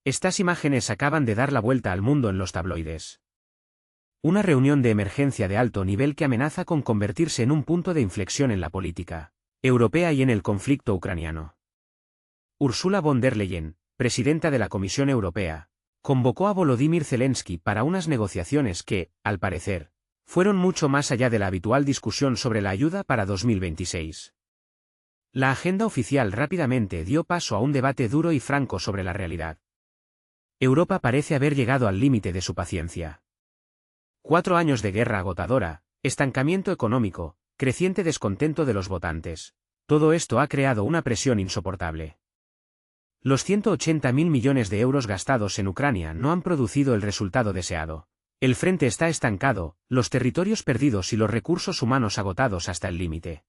Estas imágenes acaban de dar la vuelta al mundo en los tabloides. Una reunión de emergencia de alto nivel que amenaza con convertirse en un punto de inflexión en la política europea y en el conflicto ucraniano. Ursula von der Leyen, presidenta de la Comisión Europea, convocó a Volodymyr Zelensky para unas negociaciones que, al parecer, fueron mucho más allá de la habitual discusión sobre la ayuda para 2026. La agenda oficial rápidamente dio paso a un debate duro y franco sobre la realidad. Europa parece haber llegado al límite de su paciencia. 4 años de guerra agotadora, estancamiento económico, creciente descontento de los votantes. Todo esto ha creado una presión insoportable. Los 180.000 millones de euros gastados en Ucrania no han producido el resultado deseado. El frente está estancado, los territorios perdidos y los recursos humanos agotados hasta el límite.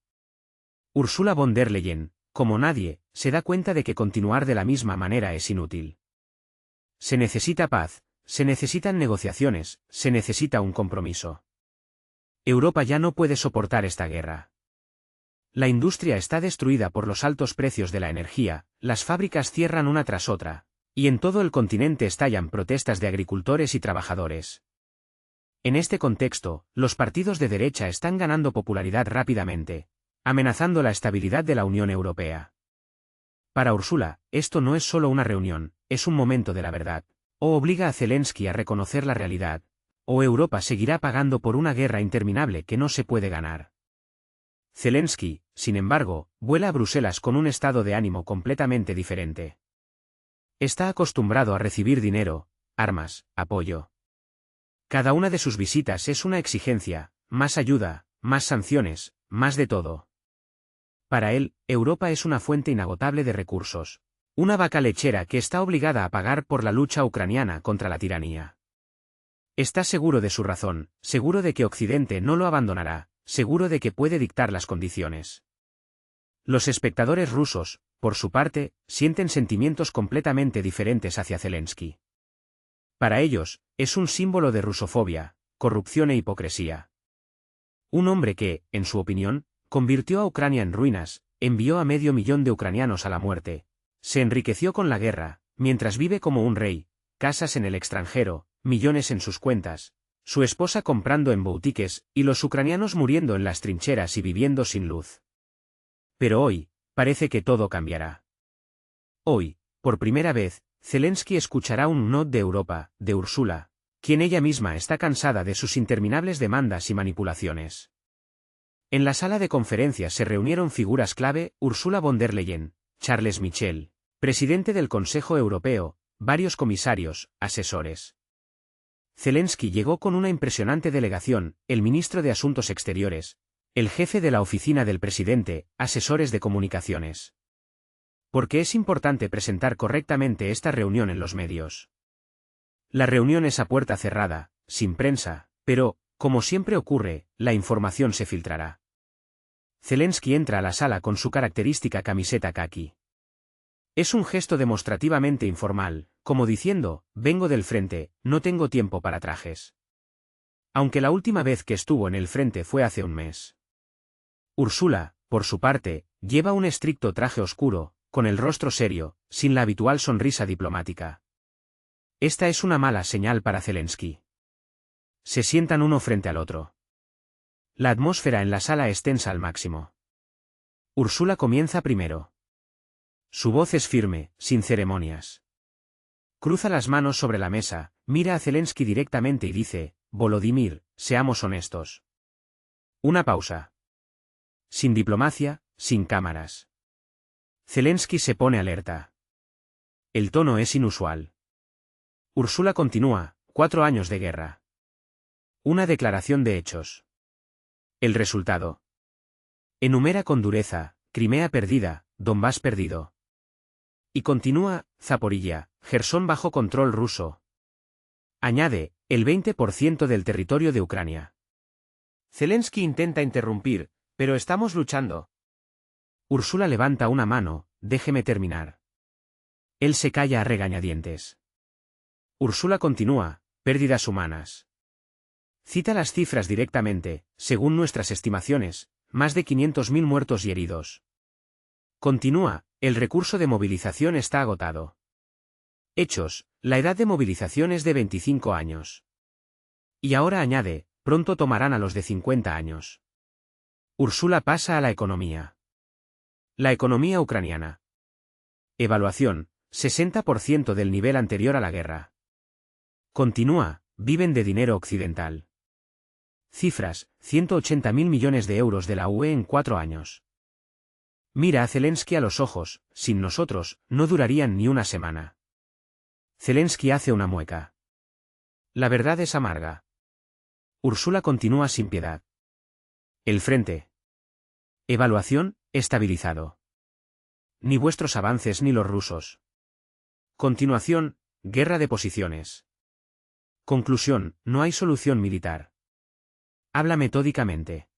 Ursula von der Leyen, como nadie, se da cuenta de que continuar de la misma manera es inútil. Se necesita paz, se necesitan negociaciones, se necesita un compromiso. Europa ya no puede soportar esta guerra. La industria está destruida por los altos precios de la energía, las fábricas cierran una tras otra, y en todo el continente estallan protestas de agricultores y trabajadores. En este contexto, los partidos de derecha están ganando popularidad rápidamente, amenazando la estabilidad de la Unión Europea. Para Ursula, esto no es solo una reunión, es un momento de la verdad. O obliga a Zelensky a reconocer la realidad, o Europa seguirá pagando por una guerra interminable que no se puede ganar. Zelensky, sin embargo, vuela a Bruselas con un estado de ánimo completamente diferente. Está acostumbrado a recibir dinero, armas, apoyo. Cada una de sus visitas es una exigencia, más ayuda, más sanciones, más de todo. Para él, Europa es una fuente inagotable de recursos. Una vaca lechera que está obligada a pagar por la lucha ucraniana contra la tiranía. Está seguro de su razón, seguro de que Occidente no lo abandonará, seguro de que puede dictar las condiciones. Los espectadores rusos, por su parte, sienten sentimientos completamente diferentes hacia Zelensky. Para ellos, es un símbolo de rusofobia, corrupción e hipocresía. Un hombre que, en su opinión, convirtió a Ucrania en ruinas, envió a 500.000 de ucranianos a la muerte, se enriqueció con la guerra, mientras vive como un rey, casas en el extranjero, millones en sus cuentas, su esposa comprando en boutiques, y los ucranianos muriendo en las trincheras y viviendo sin luz. Pero hoy, parece que todo cambiará. Hoy, por primera vez, Zelensky escuchará un no de Europa, de Ursula, quien ella misma está cansada de sus interminables demandas y manipulaciones. En la sala de conferencias se reunieron figuras clave: Ursula von der Leyen, Charles Michel, presidente del Consejo Europeo, varios comisarios, asesores. Zelensky llegó con una impresionante delegación, el ministro de Asuntos Exteriores, el jefe de la oficina del presidente, asesores de comunicaciones. Porque es importante presentar correctamente esta reunión en los medios. La reunión es a puerta cerrada, sin prensa, pero, como siempre ocurre, la información se filtrará. Zelensky entra a la sala con su característica camiseta caqui. Es un gesto demostrativamente informal, como diciendo, vengo del frente, no tengo tiempo para trajes. Aunque la última vez que estuvo en el frente fue hace un mes. Ursula, por su parte, lleva un estricto traje oscuro, con el rostro serio, sin la habitual sonrisa diplomática. Esta es una mala señal para Zelensky. Se sientan uno frente al otro. La atmósfera en la sala es tensa al máximo. Ursula comienza primero. Su voz es firme, sin ceremonias. Cruza las manos sobre la mesa, mira a Zelensky directamente y dice, Volodymyr, seamos honestos. Una pausa. Sin diplomacia, sin cámaras. Zelensky se pone alerta. El tono es inusual. Ursula continúa, 4 años de guerra. Una declaración de hechos. El resultado. Enumera con dureza, Crimea perdida, Donbass perdido. Y continúa, Zaporilla, Jersón bajo control ruso. Añade, el 20% del territorio de Ucrania. Zelensky intenta interrumpir, pero estamos luchando. Ursula levanta una mano, déjeme terminar. Él se calla a regañadientes. Ursula continúa, pérdidas humanas. Cita las cifras directamente, según nuestras estimaciones, más de 500.000 muertos y heridos. Continúa, el recurso de movilización está agotado. Hechos, la edad de movilización es de 25 años. Y ahora añade, pronto tomarán a los de 50 años. Ursula pasa a la economía. La economía ucraniana. Evaluación, 60% del nivel anterior a la guerra. Continúa, viven de dinero occidental. Cifras, 180.000 millones de euros de la UE en 4 años. Mira a Zelensky a los ojos, sin nosotros, no durarían ni una semana. Zelensky hace una mueca. La verdad es amarga. Ursula continúa sin piedad. El frente. Evaluación, estabilizado. Ni vuestros avances ni los rusos. Continuación, guerra de posiciones. Conclusión, no hay solución militar. Habla metódicamente.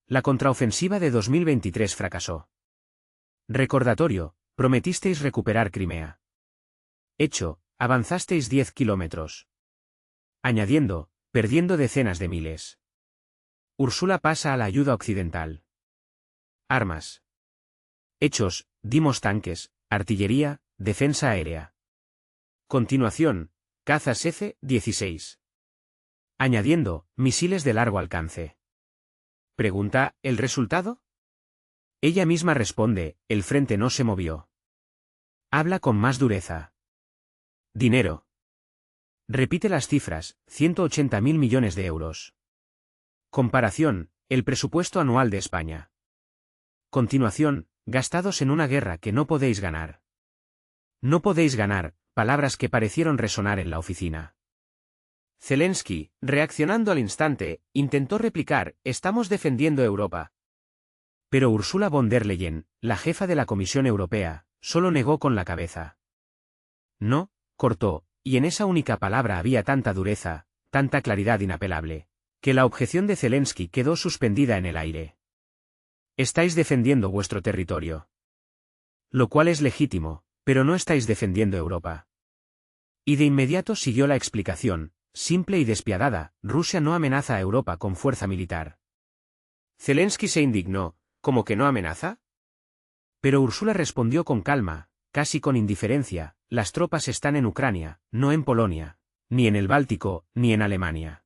La contraofensiva de 2023 fracasó. Recordatorio, prometisteis recuperar Crimea. Hecho, avanzasteis 10 kilómetros. Añadiendo, perdiendo decenas de miles. Ursula pasa a la ayuda occidental. Armas. Hechos, dimos tanques, artillería, defensa aérea. Continuación, cazas F-16. Añadiendo, misiles de largo alcance. Pregunta, ¿el resultado? Ella misma responde, el frente no se movió. Habla con más dureza. Dinero. Repite las cifras, 180.000 millones de euros. Comparación, el presupuesto anual de España. Continuación, gastados en una guerra que no podéis ganar. No podéis ganar, palabras que parecieron resonar en la oficina. Zelensky, reaccionando al instante, intentó replicar, estamos defendiendo Europa. Pero Ursula von der Leyen, la jefa de la Comisión Europea, solo negó con la cabeza. No, cortó, y en esa única palabra había tanta dureza, tanta claridad inapelable, que la objeción de Zelensky quedó suspendida en el aire. Estáis defendiendo vuestro territorio. Lo cual es legítimo, pero no estáis defendiendo Europa. Y de inmediato siguió la explicación, simple y despiadada, Rusia no amenaza a Europa con fuerza militar. Zelensky se indignó, ¿cómo que no amenaza? Pero Ursula respondió con calma, casi con indiferencia, las tropas están en Ucrania, no en Polonia, ni en el Báltico, ni en Alemania.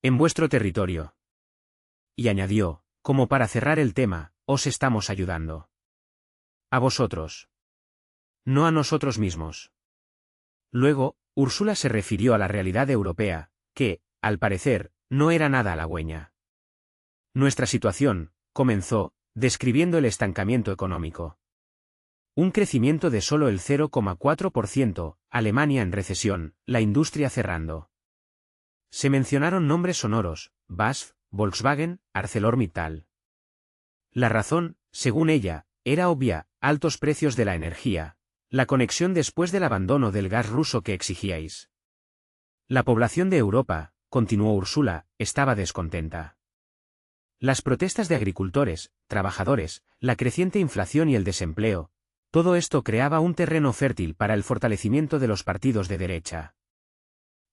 En vuestro territorio. Y añadió, como para cerrar el tema, os estamos ayudando. A vosotros. No a nosotros mismos. Luego, Ursula se refirió a la realidad europea, que, al parecer, no era nada halagüeña. Nuestra situación, comenzó, describiendo el estancamiento económico. Un crecimiento de solo el 0,4%, Alemania en recesión, la industria cerrando. Se mencionaron nombres sonoros, BASF, Volkswagen, ArcelorMittal. La razón, según ella, era obvia, altos precios de la energía, la conexión después del abandono del gas ruso que exigíais. La población de Europa, continuó Ursula, estaba descontenta. Las protestas de agricultores, trabajadores, la creciente inflación y el desempleo, todo esto creaba un terreno fértil para el fortalecimiento de los partidos de derecha.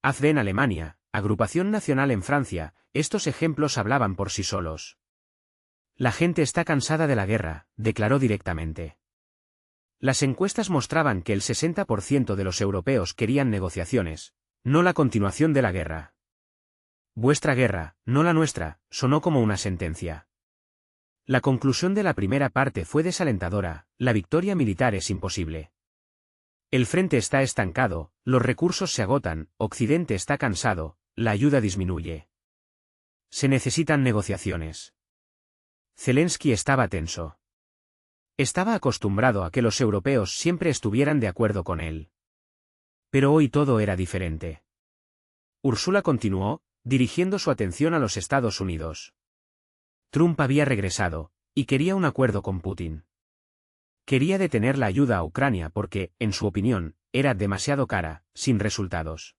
AfD en Alemania, Agrupación Nacional en Francia, estos ejemplos hablaban por sí solos. La gente está cansada de la guerra, declaró directamente. Las encuestas mostraban que el 60% de los europeos querían negociaciones, no la continuación de la guerra. Vuestra guerra, no la nuestra, sonó como una sentencia. La conclusión de la primera parte fue desalentadora, la victoria militar es imposible. El frente está estancado, los recursos se agotan, Occidente está cansado, la ayuda disminuye. Se necesitan negociaciones. Zelensky estaba tenso. Estaba acostumbrado a que los europeos siempre estuvieran de acuerdo con él. Pero hoy todo era diferente. Ursula continuó, dirigiendo su atención a los Estados Unidos. Trump había regresado, y quería un acuerdo con Putin. Quería detener la ayuda a Ucrania porque, en su opinión, era demasiado cara, sin resultados.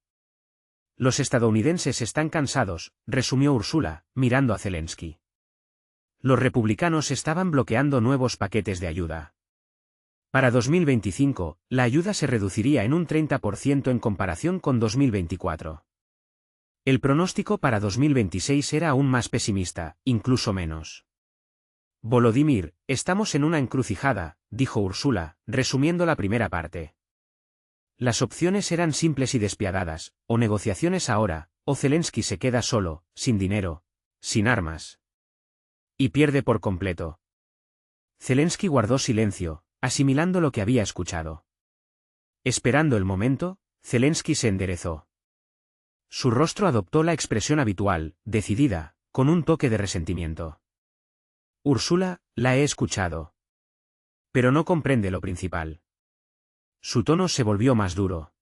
Los estadounidenses están cansados, resumió Ursula, mirando a Zelensky. Los republicanos estaban bloqueando nuevos paquetes de ayuda. Para 2025, la ayuda se reduciría en un 30% en comparación con 2024. El pronóstico para 2026 era aún más pesimista, incluso menos. Volodymyr, estamos en una encrucijada, dijo Ursula, resumiendo la primera parte. Las opciones eran simples y despiadadas, o negociaciones ahora, o Zelensky se queda solo, sin dinero, sin armas. Y pierde por completo. Zelensky guardó silencio, asimilando lo que había escuchado. Esperando el momento, Zelensky se enderezó. Su rostro adoptó la expresión habitual, decidida, con un toque de resentimiento. Úrsula, la he escuchado. Pero no comprende lo principal. Su tono se volvió más duro.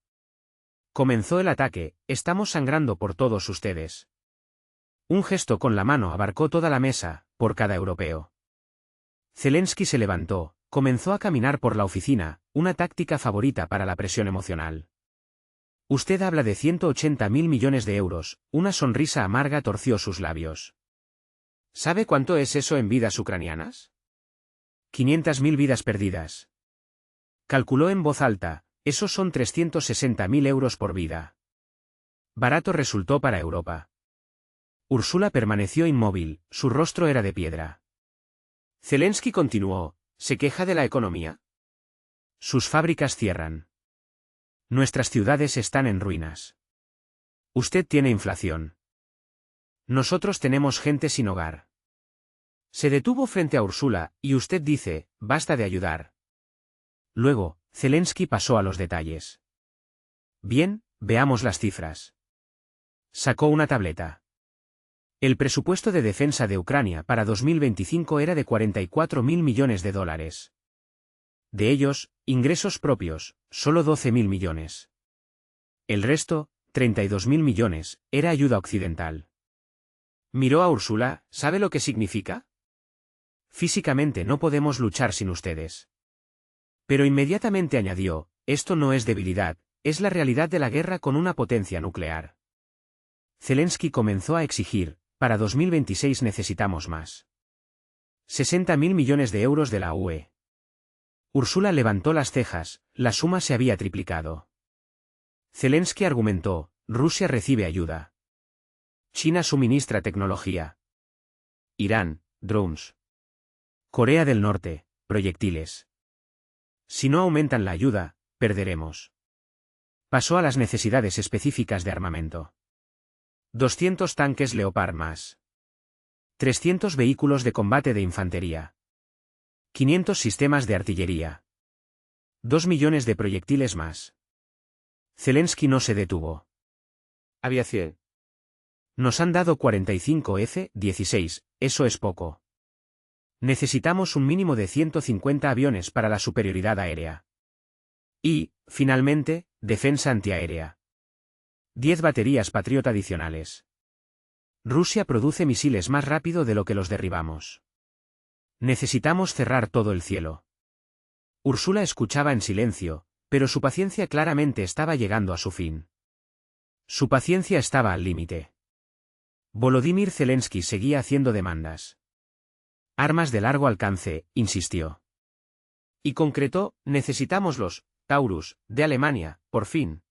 Comenzó el ataque, estamos sangrando por todos ustedes. Un gesto con la mano abarcó toda la mesa, por cada europeo. Zelensky se levantó, comenzó a caminar por la oficina, una táctica favorita para la presión emocional. Usted habla de 180.000 millones de euros, una sonrisa amarga torció sus labios. ¿Sabe cuánto es eso en vidas ucranianas? 500.000 vidas perdidas. Calculó en voz alta, esos son 360.000 euros por vida. Barato resultó para Europa. Úrsula permaneció inmóvil, su rostro era de piedra. Zelensky continuó, ¿se queja de la economía? Sus fábricas cierran. Nuestras ciudades están en ruinas. Usted tiene inflación. Nosotros tenemos gente sin hogar. Se detuvo frente a Úrsula, y usted dice, basta de ayudar. Luego, Zelensky pasó a los detalles. Bien, veamos las cifras. Sacó una tableta. El presupuesto de defensa de Ucrania para 2025 era de 44.000 millones de dólares. De ellos, ingresos propios, solo 12.000 millones. El resto, 32.000 millones, era ayuda occidental. Miró a Úrsula, ¿sabe lo que significa? Físicamente no podemos luchar sin ustedes. Pero inmediatamente añadió, esto no es debilidad, es la realidad de la guerra con una potencia nuclear. Zelensky comenzó a exigir, para 2026 necesitamos más. 60.000 millones de euros de la UE. Úrsula levantó las cejas, la suma se había triplicado. Zelensky argumentó, Rusia recibe ayuda. China suministra tecnología. Irán, drones. Corea del Norte, proyectiles. Si no aumentan la ayuda, perderemos. Pasó a las necesidades específicas de armamento. 200 tanques Leopard más. 300 vehículos de combate de infantería. 500 sistemas de artillería. 2 millones de proyectiles más. Zelensky no se detuvo. Aviación. Nos han dado 45 F-16, eso es poco. Necesitamos un mínimo de 150 aviones para la superioridad aérea. Y, finalmente, defensa antiaérea. 10 baterías Patriot adicionales. Rusia produce misiles más rápido de lo que los derribamos. Necesitamos cerrar todo el cielo. Úrsula escuchaba en silencio, pero su paciencia claramente estaba llegando a su fin. Su paciencia estaba al límite. Volodymyr Zelensky seguía haciendo demandas. Armas de largo alcance, insistió. Y concretó, necesitamos los Taurus, de Alemania, por fin.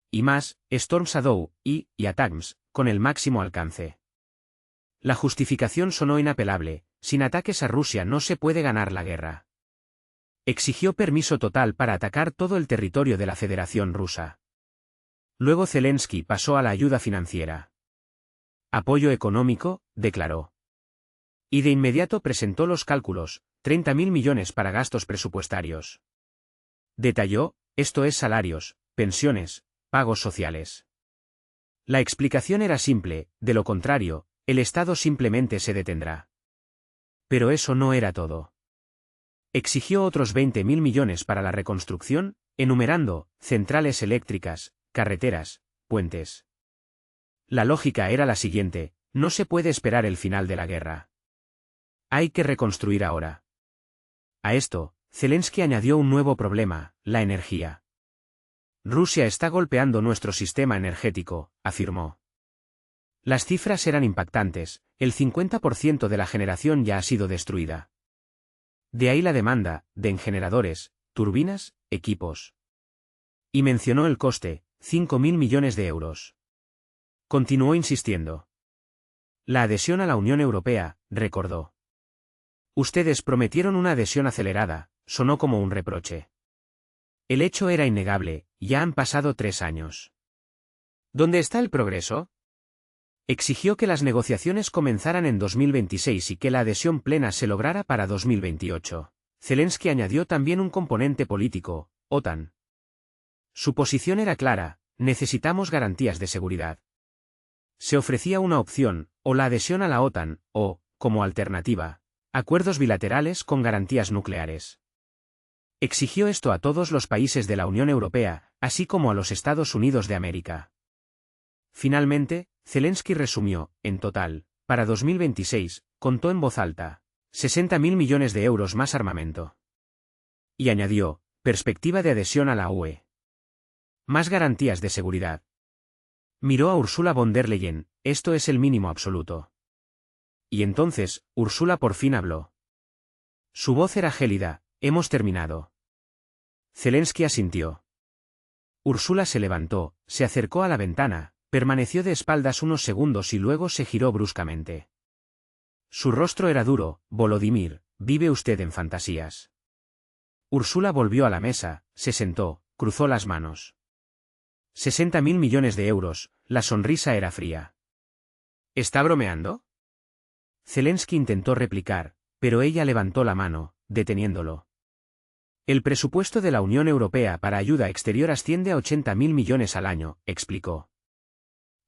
Y más, Storm Shadow, y ATACMS, con el máximo alcance. La justificación sonó inapelable, sin ataques a Rusia no se puede ganar la guerra. Exigió permiso total para atacar todo el territorio de la Federación Rusa. Luego Zelensky pasó a la ayuda financiera. Apoyo económico, declaró. Y de inmediato presentó los cálculos, 30.000 millones para gastos presupuestarios. Detalló, esto es salarios, pensiones, pagos sociales. La explicación era simple, de lo contrario, el Estado simplemente se detendrá. Pero eso no era todo. Exigió otros 20.000 millones para la reconstrucción, enumerando, centrales eléctricas, carreteras, puentes. La lógica era la siguiente, no se puede esperar el final de la guerra. Hay que reconstruir ahora. A esto, Zelensky añadió un nuevo problema, la energía. Rusia está golpeando nuestro sistema energético, afirmó. Las cifras eran impactantes, el 50% de la generación ya ha sido destruida. De ahí la demanda, de generadores, turbinas, equipos. Y mencionó el coste, 5.000 millones de euros. Continuó insistiendo. La adhesión a la Unión Europea, recordó. Ustedes prometieron una adhesión acelerada, sonó como un reproche. El hecho era innegable, ya han pasado 3 años. ¿Dónde está el progreso? Exigió que las negociaciones comenzaran en 2026 y que la adhesión plena se lograra para 2028. Zelensky añadió también un componente político, OTAN. Su posición era clara: necesitamos garantías de seguridad. Se ofrecía una opción, o la adhesión a la OTAN, o, como alternativa, acuerdos bilaterales con garantías nucleares. Exigió esto a todos los países de la Unión Europea, así como a los Estados Unidos de América. Finalmente, Zelensky resumió: en total, para 2026, contó en voz alta, 60.000 millones de euros más armamento. Y añadió: perspectiva de adhesión a la UE. Más garantías de seguridad. Miró a Ursula von der Leyen: esto es el mínimo absoluto. Y entonces, Ursula por fin habló. Su voz era gélida: hemos terminado. Zelensky asintió. Ursula se levantó, se acercó a la ventana, permaneció de espaldas unos segundos y luego se giró bruscamente. Su rostro era duro: Volodymyr, vive usted en fantasías. Ursula volvió a la mesa, se sentó, cruzó las manos. 60.000 millones de euros, la sonrisa era fría. ¿Está bromeando? Zelensky intentó replicar, pero ella levantó la mano, deteniéndolo. El presupuesto de la Unión Europea para ayuda exterior asciende a 80.000 millones al año, explicó.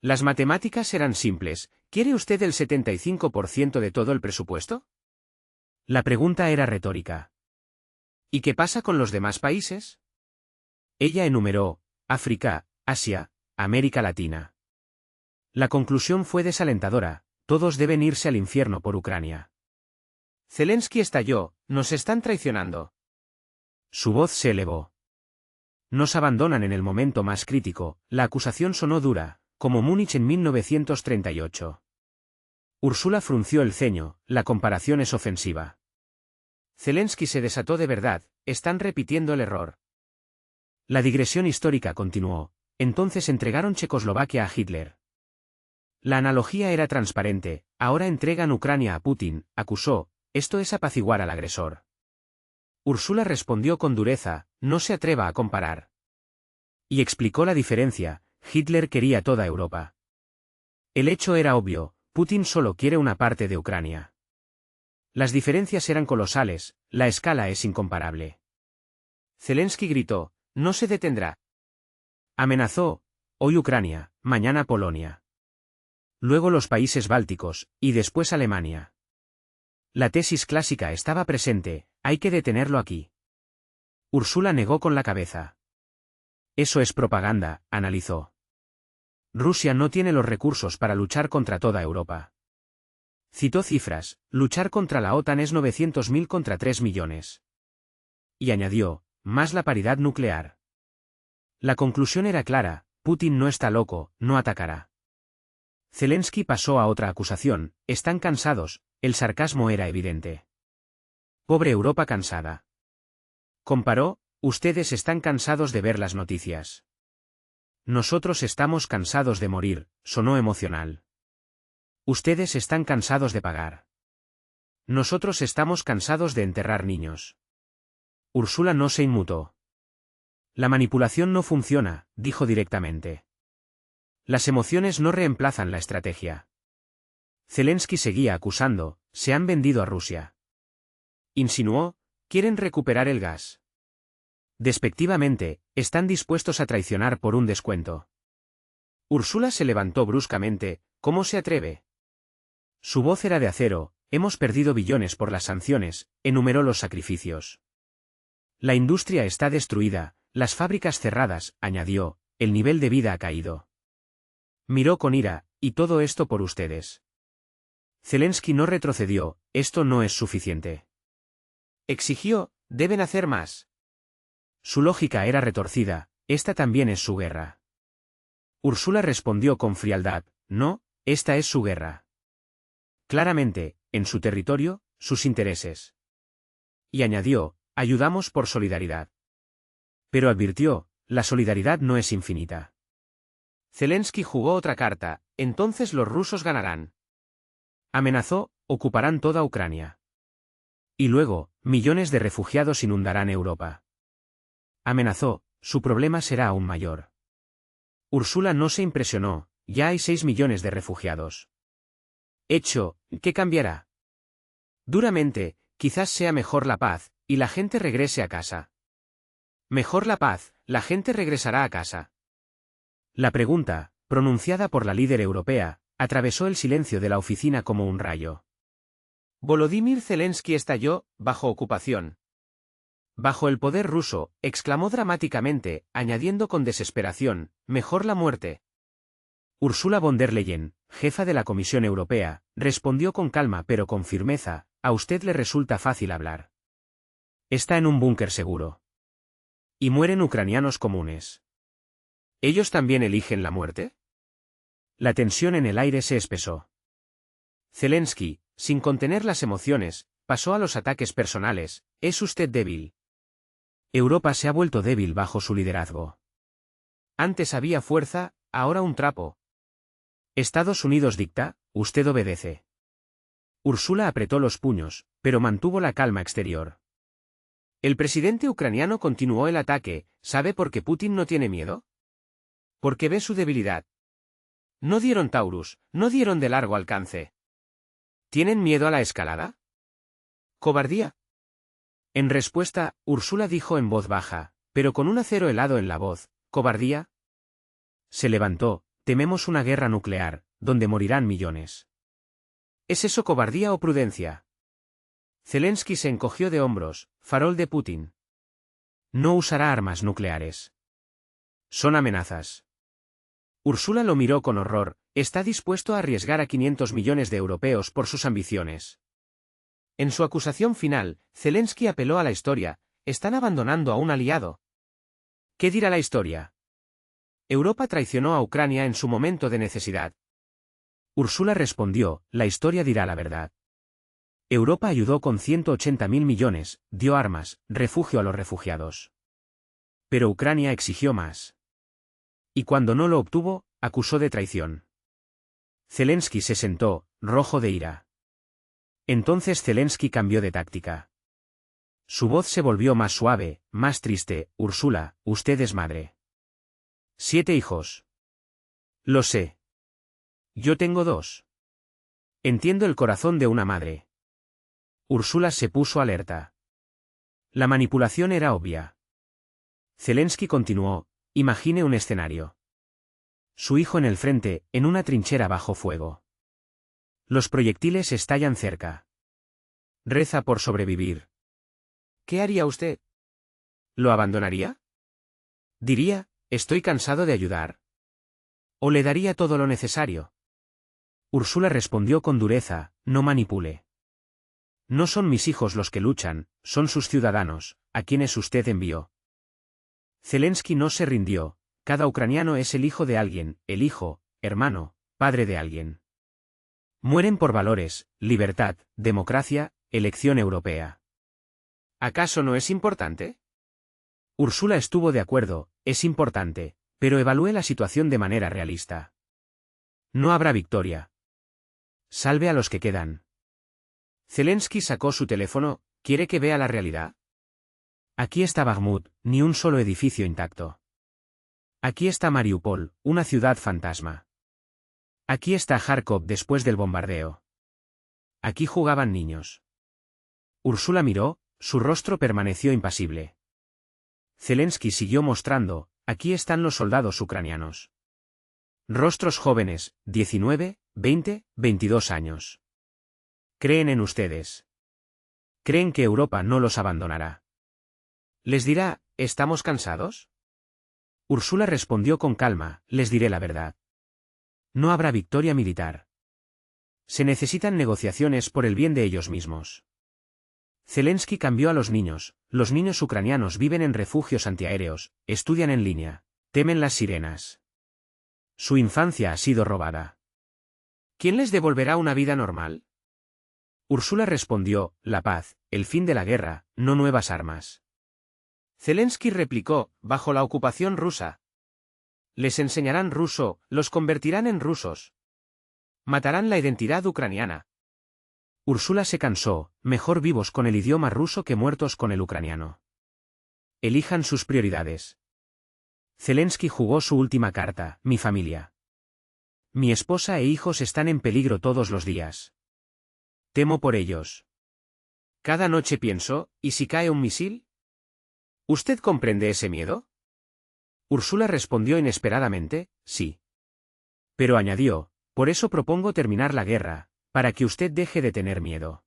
Las matemáticas eran simples: ¿quiere usted el 75% de todo el presupuesto? La pregunta era retórica. ¿Y qué pasa con los demás países? Ella enumeró: África, Asia, América Latina. La conclusión fue desalentadora: todos deben irse al infierno por Ucrania. Zelensky estalló: nos están traicionando. Su voz se elevó. Nos abandonan en el momento más crítico. La acusación sonó dura, como Múnich en 1938. Ursula frunció el ceño: la comparación es ofensiva. Zelensky se desató de verdad: están repitiendo el error. La digresión histórica continuó: entonces entregaron Checoslovaquia a Hitler. La analogía era transparente: ahora entregan Ucrania a Putin, acusó. Esto es apaciguar al agresor. Ursula respondió con dureza: no se atreva a comparar. Y explicó la diferencia: Hitler quería toda Europa. El hecho era obvio: Putin solo quiere una parte de Ucrania. Las diferencias eran colosales, la escala es incomparable. Zelensky gritó: no se detendrá. Amenazó: hoy Ucrania, mañana Polonia. Luego los países bálticos, y después Alemania. La tesis clásica estaba presente: hay que detenerlo aquí. Ursula negó con la cabeza. Eso es propaganda, analizó. Rusia no tiene los recursos para luchar contra toda Europa. Citó cifras: luchar contra la OTAN es 900.000 contra 3 millones. Y añadió: más la paridad nuclear. La conclusión era clara: Putin no está loco, no atacará. Zelensky pasó a otra acusación: están cansados. El sarcasmo era evidente. Pobre Europa cansada. Comparó: ustedes están cansados de ver las noticias. Nosotros estamos cansados de morir, sonó emocional. Ustedes están cansados de pagar. Nosotros estamos cansados de enterrar niños. Ursula no se inmutó. La manipulación no funciona, dijo directamente. Las emociones no reemplazan la estrategia. Zelensky seguía acusando: se han vendido a Rusia. Insinuó: quieren recuperar el gas. Despectivamente: están dispuestos a traicionar por un descuento. Ursula se levantó bruscamente: ¿cómo se atreve? Su voz era de acero: hemos perdido billones por las sanciones, enumeró los sacrificios. La industria está destruida, las fábricas cerradas, añadió, el nivel de vida ha caído. Miró con ira: y todo esto por ustedes. Zelensky no retrocedió: esto no es suficiente. Exigió: deben hacer más. Su lógica era retorcida: esta también es su guerra. Ursula respondió con frialdad: no, esta es su guerra. Claramente, en su territorio, sus intereses. Y añadió: ayudamos por solidaridad. Pero advirtió: la solidaridad no es infinita. Zelensky jugó otra carta: entonces los rusos ganarán. Amenazó: ocuparán toda Ucrania. Y luego, millones de refugiados inundarán Europa. Amenazó: su problema será aún mayor. Ursula no se impresionó, ya hay 6 millones de refugiados. Hecho, ¿qué cambiará? Duramente, quizás sea mejor la paz, y la gente regrese a casa. Mejor la paz, la gente regresará a casa. La pregunta, pronunciada por la líder europea, atravesó el silencio de la oficina como un rayo. Volodymyr Zelensky estalló, bajo ocupación. Bajo el poder ruso, exclamó dramáticamente, añadiendo con desesperación, mejor la muerte. Ursula von der Leyen, jefa de la Comisión Europea, respondió con calma pero con firmeza, a usted le resulta fácil hablar. Está en un búnker seguro. Y mueren ucranianos comunes. ¿Ellos también eligen la muerte? La tensión en el aire se espesó. Zelensky, sin contener las emociones, pasó a los ataques personales. ¿Es usted débil? Europa se ha vuelto débil bajo su liderazgo. Antes había fuerza, ahora un trapo. Estados Unidos dicta, usted obedece. Ursula apretó los puños, pero mantuvo la calma exterior. El presidente ucraniano continuó el ataque. ¿Sabe por qué Putin no tiene miedo? Porque ve su debilidad. No dieron Taurus, no dieron de largo alcance. ¿Tienen miedo a la escalada? ¿Cobardía? En respuesta, Ursula dijo en voz baja, pero con un acero helado en la voz, ¿cobardía? Se levantó, tememos una guerra nuclear, donde morirán millones. ¿Es eso cobardía o prudencia? Zelensky se encogió de hombros, farol de Putin. No usará armas nucleares. Son amenazas. Ursula lo miró con horror, está dispuesto a arriesgar a 500 millones de europeos por sus ambiciones. En su acusación final, Zelensky apeló a la historia, están abandonando a un aliado. ¿Qué dirá la historia? Europa traicionó a Ucrania en su momento de necesidad. Ursula respondió, la historia dirá la verdad. Europa ayudó con 180.000 millones, dio armas, refugio a los refugiados. Pero Ucrania exigió más. Y cuando no lo obtuvo, acusó de traición. Zelensky se sentó, rojo de ira. Entonces Zelensky cambió de táctica. Su voz se volvió más suave, más triste, Ursula, usted es madre. 7 hijos. Lo sé. Yo tengo 2. Entiendo el corazón de una madre. Ursula se puso alerta. La manipulación era obvia. Zelensky continuó, imagine un escenario. Su hijo en el frente, en una trinchera bajo fuego. Los proyectiles estallan cerca. Reza por sobrevivir. ¿Qué haría usted? ¿Lo abandonaría? Diría, estoy cansado de ayudar. ¿O le daría todo lo necesario? Ursula respondió con dureza, no manipule. No son mis hijos los que luchan, son sus ciudadanos, a quienes usted envió. Zelensky no se rindió, cada ucraniano es el hijo de alguien, el hijo, hermano, padre de alguien. Mueren por valores, libertad, democracia, elección europea. ¿Acaso no es importante? Ursula estuvo de acuerdo, es importante, pero evalúe la situación de manera realista. No habrá victoria. Salve a los que quedan. Zelensky sacó su teléfono, ¿quiere que vea la realidad? Aquí está Bakhmut, ni un solo edificio intacto. Aquí está Mariupol, una ciudad fantasma. Aquí está Kharkov después del bombardeo. Aquí jugaban niños. Ursula miró, su rostro permaneció impasible. Zelensky siguió mostrando, aquí están los soldados ucranianos. Rostros jóvenes, 19, 20, 22 años. Creen en ustedes. Creen que Europa no los abandonará. ¿Les dirá, estamos cansados? Ursula respondió con calma, les diré la verdad. No habrá victoria militar. Se necesitan negociaciones por el bien de ellos mismos. Zelensky cambió a los niños ucranianos viven en refugios antiaéreos, estudian en línea, temen las sirenas. Su infancia ha sido robada. ¿Quién les devolverá una vida normal? Ursula respondió, la paz, el fin de la guerra, no nuevas armas. Zelensky replicó, bajo la ocupación rusa. Les enseñarán ruso, los convertirán en rusos. Matarán la identidad ucraniana. Ursula se cansó, mejor vivos con el idioma ruso que muertos con el ucraniano. Elijan sus prioridades. Zelensky jugó su última carta, mi familia. Mi esposa e hijos están en peligro todos los días. Temo por ellos. Cada noche pienso, ¿y si cae un misil? ¿Usted comprende ese miedo? Úrsula respondió inesperadamente, sí. Pero añadió, por eso propongo terminar la guerra, para que usted deje de tener miedo.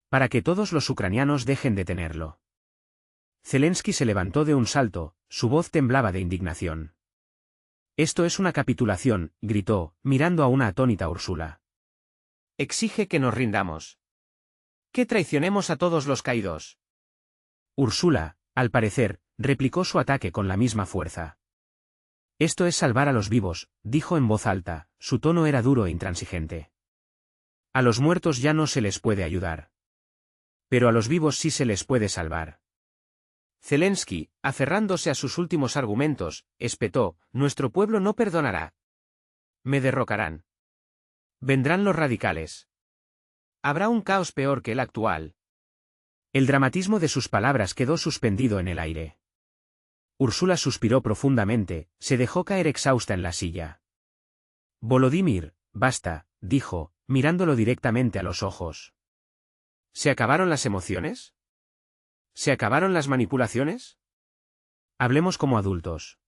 Para que todos los ucranianos dejen de tenerlo. Zelensky se levantó de un salto, su voz temblaba de indignación. Esto es una capitulación, gritó, mirando a una atónita Úrsula. Exige que nos rindamos. Que traicionemos a todos los caídos. Úrsula, al parecer, replicó su ataque con la misma fuerza. Esto es salvar a los vivos, dijo en voz alta, su tono era duro e intransigente. A los muertos ya no se les puede ayudar. Pero a los vivos sí se les puede salvar. Zelensky, aferrándose a sus últimos argumentos, espetó, nuestro pueblo no perdonará. Me derrocarán. Vendrán los radicales. Habrá un caos peor que el actual. El dramatismo de sus palabras quedó suspendido en el aire. Úrsula suspiró profundamente, se dejó caer exhausta en la silla. Volodymyr, basta, dijo, mirándolo directamente a los ojos. ¿Se acabaron las emociones? ¿Se acabaron las manipulaciones? Hablemos como adultos.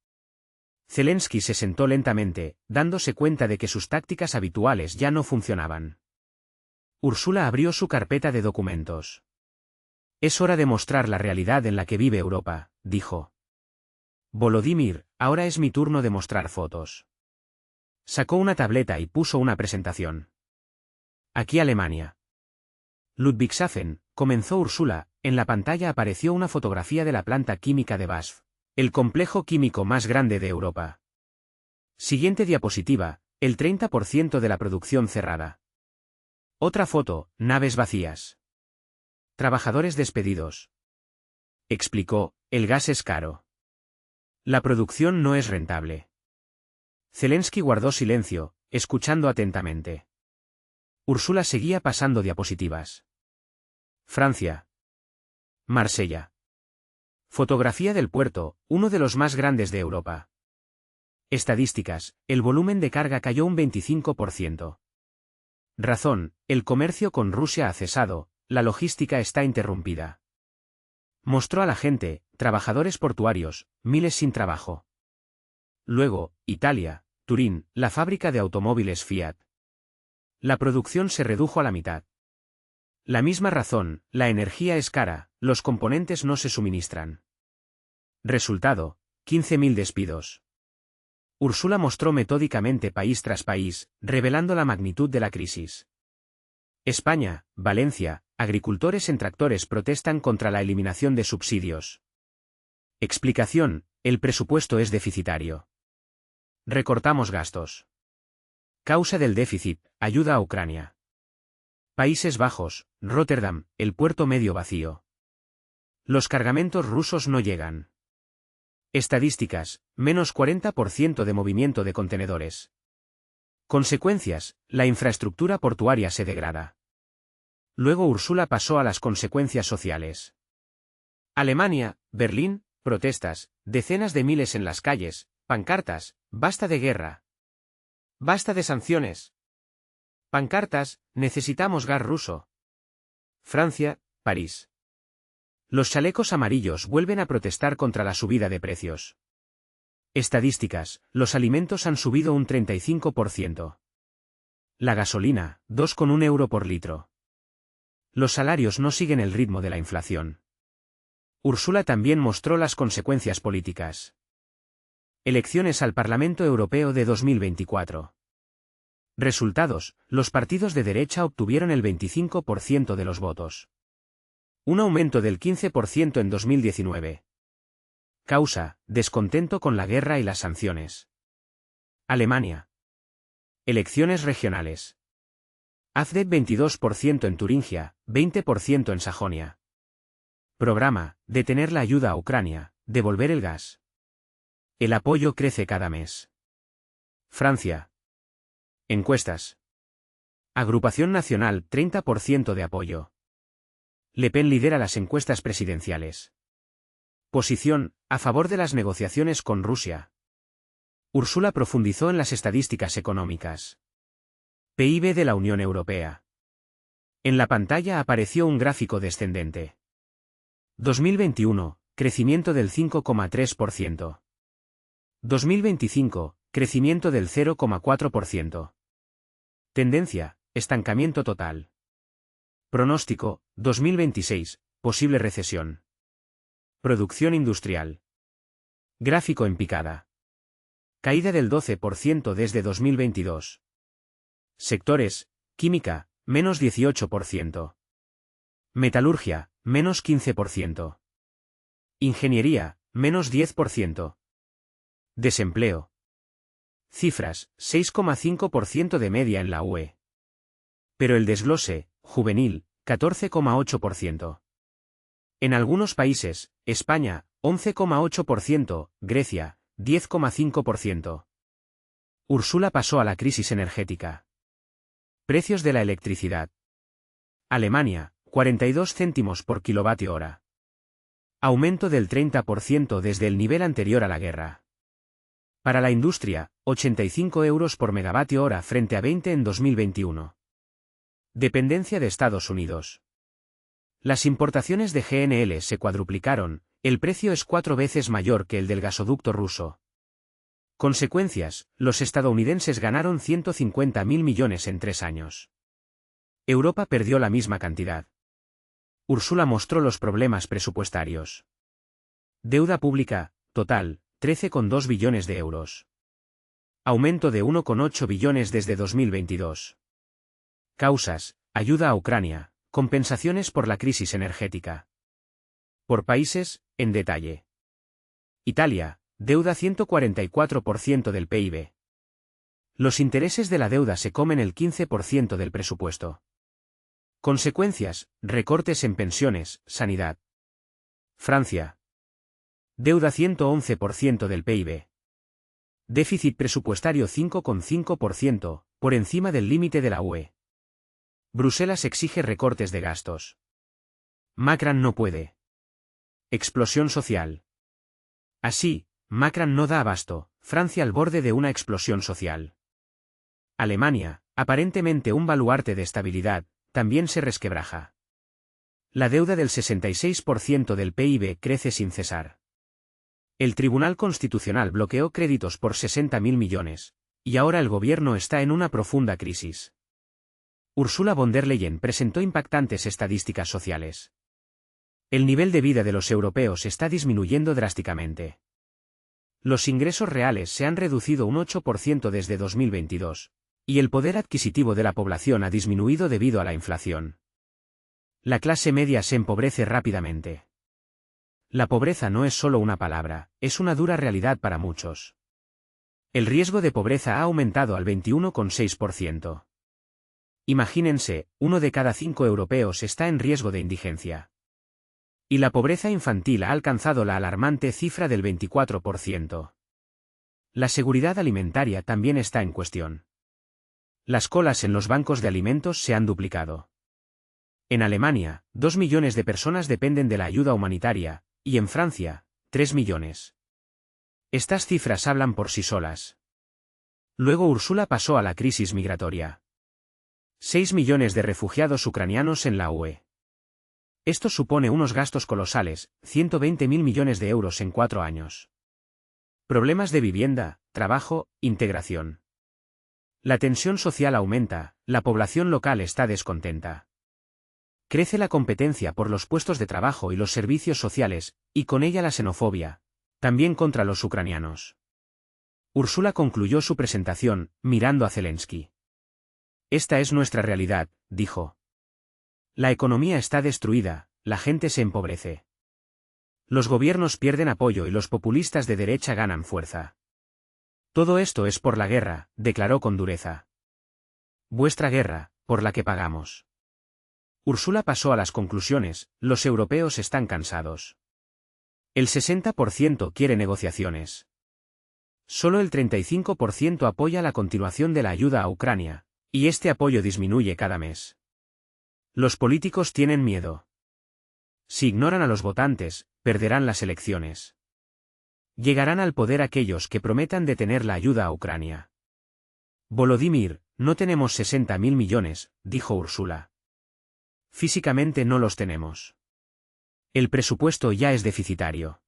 Zelensky se sentó lentamente, dándose cuenta de que sus tácticas habituales ya no funcionaban. Úrsula abrió su carpeta de documentos. Es hora de mostrar la realidad en la que vive Europa, dijo. Volodymyr, ahora es mi turno de mostrar fotos. Sacó una tableta y puso una presentación. Aquí Alemania. Ludwigshafen, comenzó Úrsula, en la pantalla apareció una fotografía de la planta química de BASF, el complejo químico más grande de Europa. Siguiente diapositiva, el 30% de la producción cerrada. Otra foto, naves vacías. Trabajadores despedidos. Explicó, el gas es caro. La producción no es rentable. Zelensky guardó silencio, escuchando atentamente. Úrsula seguía pasando diapositivas. Francia. Marsella. Fotografía del puerto, uno de los más grandes de Europa. Estadísticas, el volumen de carga cayó un 25%. Razón, el comercio con Rusia ha cesado, la logística está interrumpida. Mostró a la gente, trabajadores portuarios, miles sin trabajo. Luego, Italia, Turín, la fábrica de automóviles Fiat. La producción se redujo a la mitad. La misma razón, la energía es cara, los componentes no se suministran. Resultado, 15.000 despidos. Úrsula mostró metódicamente país tras país, revelando la magnitud de la crisis. España, Valencia, agricultores en tractores protestan contra la eliminación de subsidios. Explicación, el presupuesto es deficitario. Recortamos gastos. Causa del déficit, ayuda a Ucrania. Países Bajos, Rotterdam, el puerto medio vacío. Los cargamentos rusos no llegan. Estadísticas, menos 40% de movimiento de contenedores. Consecuencias, la infraestructura portuaria se degrada. Luego Úrsula pasó a las consecuencias sociales. Alemania, Berlín, protestas, decenas de miles en las calles, pancartas, basta de guerra. Basta de sanciones. Pancartas, necesitamos gas ruso. Francia, París. Los chalecos amarillos vuelven a protestar contra la subida de precios. Estadísticas, los alimentos han subido un 35%. La gasolina, 2,1 € por litro. Los salarios no siguen el ritmo de la inflación. Úrsula también mostró las consecuencias políticas. Elecciones al Parlamento Europeo de 2024. Resultados, los partidos de derecha obtuvieron el 25% de los votos. Un aumento del 15% en 2019. Causa, descontento con la guerra y las sanciones. Alemania. Elecciones regionales. AfD 22% en Turingia, 20% en Sajonia. Programa, detener la ayuda a Ucrania, devolver el gas. El apoyo crece cada mes. Francia. Encuestas. Agrupación Nacional, 30% de apoyo. Le Pen lidera las encuestas presidenciales. Posición, a favor de las negociaciones con Rusia. Ursula profundizó en las estadísticas económicas. PIB de la Unión Europea. En la pantalla apareció un gráfico descendente. 2021, crecimiento del 5,3%. 2025, crecimiento del 0,4%. Tendencia, estancamiento total. Pronóstico, 2026, posible recesión. Producción industrial. Gráfico en picada. Caída del 12% desde 2022. Sectores, química, menos 18%. Metalurgia, menos 15%. Ingeniería, menos 10%. Desempleo. Cifras, 6,5% de media en la UE. Pero el desglose, juvenil, 14,8%. En algunos países, España, 11,8%, Grecia, 10,5%. Ursula pasó a la crisis energética. Precios de la electricidad. Alemania, 42 céntimos por kilovatio hora. Aumento del 30% desde el nivel anterior a la guerra. Para la industria, 85 euros por megavatio hora frente a 20 en 2021. Dependencia de Estados Unidos. Las importaciones de GNL se cuadruplicaron, el precio es 4 veces mayor que el del gasoducto ruso. Consecuencias, los estadounidenses ganaron 150.000 millones en 3 años. Europa perdió la misma cantidad. Ursula mostró los problemas presupuestarios. Deuda pública, total, 13,2 billones de euros. Aumento de 1,8 billones desde 2022. Causas, ayuda a Ucrania, compensaciones por la crisis energética. Por países, en detalle. Italia, deuda 144% del PIB. Los intereses de la deuda se comen el 15% del presupuesto. Consecuencias, recortes en pensiones, sanidad. Francia. Deuda 111% del PIB. Déficit presupuestario 5,5%, por encima del límite de la UE. Bruselas exige recortes de gastos. Macron no puede. Explosión social. Así, Macron no da abasto, Francia al borde de una explosión social. Alemania, aparentemente un baluarte de estabilidad, también se resquebraja. La deuda del 66% del PIB crece sin cesar. El Tribunal Constitucional bloqueó créditos por 60.000 millones, y ahora el gobierno está en una profunda crisis. Ursula von der Leyen presentó impactantes estadísticas sociales. El nivel de vida de los europeos está disminuyendo drásticamente. Los ingresos reales se han reducido un 8% desde 2022, y el poder adquisitivo de la población ha disminuido debido a la inflación. La clase media se empobrece rápidamente. La pobreza no es solo una palabra, es una dura realidad para muchos. El riesgo de pobreza ha aumentado al 21,6%. Imagínense, 1 de cada 5 europeos está en riesgo de indigencia. Y la pobreza infantil ha alcanzado la alarmante cifra del 24%. La seguridad alimentaria también está en cuestión. Las colas en los bancos de alimentos se han duplicado. En Alemania, 2 millones de personas dependen de la ayuda humanitaria, y en Francia, 3 millones. Estas cifras hablan por sí solas. Luego Ursula pasó a la crisis migratoria. 6 millones de refugiados ucranianos en la UE. Esto supone unos gastos colosales, 120.000 millones de euros en 4 años. Problemas de vivienda, trabajo, integración. La tensión social aumenta, la población local está descontenta. Crece la competencia por los puestos de trabajo y los servicios sociales, y con ella la xenofobia, también contra los ucranianos. Ursula concluyó su presentación, mirando a Zelensky. Esta es nuestra realidad, dijo. La economía está destruida, la gente se empobrece. Los gobiernos pierden apoyo y los populistas de derecha ganan fuerza. Todo esto es por la guerra, declaró con dureza. Vuestra guerra, por la que pagamos. Ursula pasó a las conclusiones, los europeos están cansados. El 60% quiere negociaciones. Solo el 35% apoya la continuación de la ayuda a Ucrania, y este apoyo disminuye cada mes. Los políticos tienen miedo. Si ignoran a los votantes, perderán las elecciones. Llegarán al poder aquellos que prometan detener la ayuda a Ucrania. Volodymyr, no tenemos 60.000 millones, dijo Ursula. Físicamente no los tenemos. El presupuesto ya es deficitario.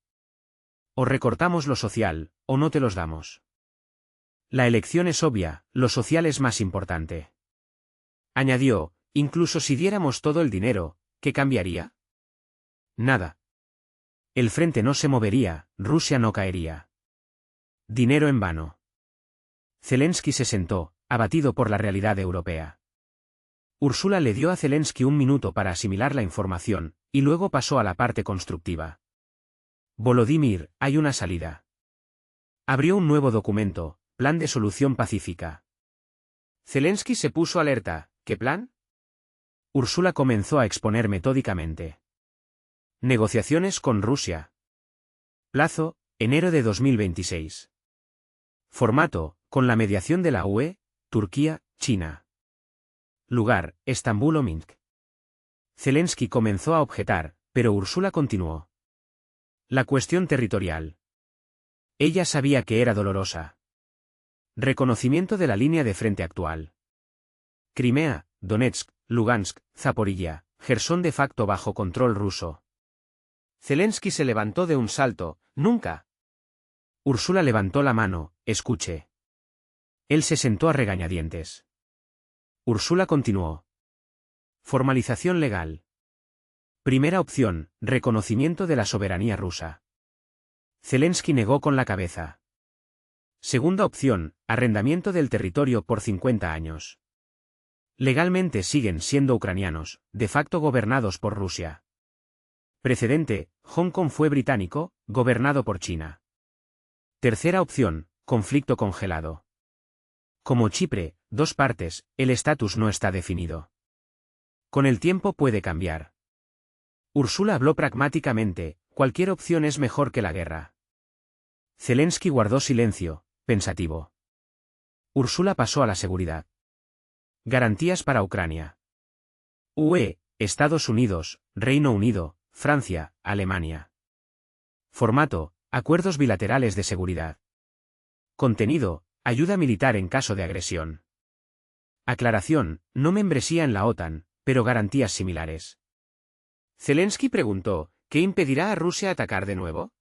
O recortamos lo social, o no te los damos. La elección es obvia, lo social es más importante. Añadió, incluso si diéramos todo el dinero, ¿qué cambiaría? Nada. El frente no se movería, Rusia no caería. Dinero en vano. Zelensky se sentó, abatido por la realidad europea. Ursula le dio a Zelensky un minuto para asimilar la información, y luego pasó a la parte constructiva. Volodymyr, hay una salida. Abrió un nuevo documento, Plan de Solución Pacífica. Zelensky se puso alerta, ¿qué plan? Ursula comenzó a exponer metódicamente. Negociaciones con Rusia. Plazo, enero de 2026. Formato, con la mediación de la UE, Turquía, China. Lugar, Estambul o Minsk. Zelensky comenzó a objetar, pero Ursula continuó. La cuestión territorial. Ella sabía que era dolorosa. Reconocimiento de la línea de frente actual. Crimea, Donetsk, Lugansk, Zaporilla, Jersón de facto bajo control ruso. Zelensky se levantó de un salto, nunca. Ursula levantó la mano, escuche. Él se sentó a regañadientes. Ursula continuó. Formalización legal. Primera opción, reconocimiento de la soberanía rusa. Zelensky negó con la cabeza. Segunda opción, arrendamiento del territorio por 50 años. Legalmente siguen siendo ucranianos, de facto gobernados por Rusia. Precedente, Hong Kong fue británico, gobernado por China. Tercera opción, conflicto congelado. Como Chipre, dos partes, el estatus no está definido. Con el tiempo puede cambiar. Ursula habló pragmáticamente, cualquier opción es mejor que la guerra. Zelensky guardó silencio, pensativo. Ursula pasó a la seguridad. Garantías para Ucrania. UE, Estados Unidos, Reino Unido, Francia, Alemania. Formato, acuerdos bilaterales de seguridad. Contenido, ayuda militar en caso de agresión. Aclaración, no membresía en la OTAN, pero garantías similares. Zelensky preguntó, ¿qué impedirá a Rusia atacar de nuevo?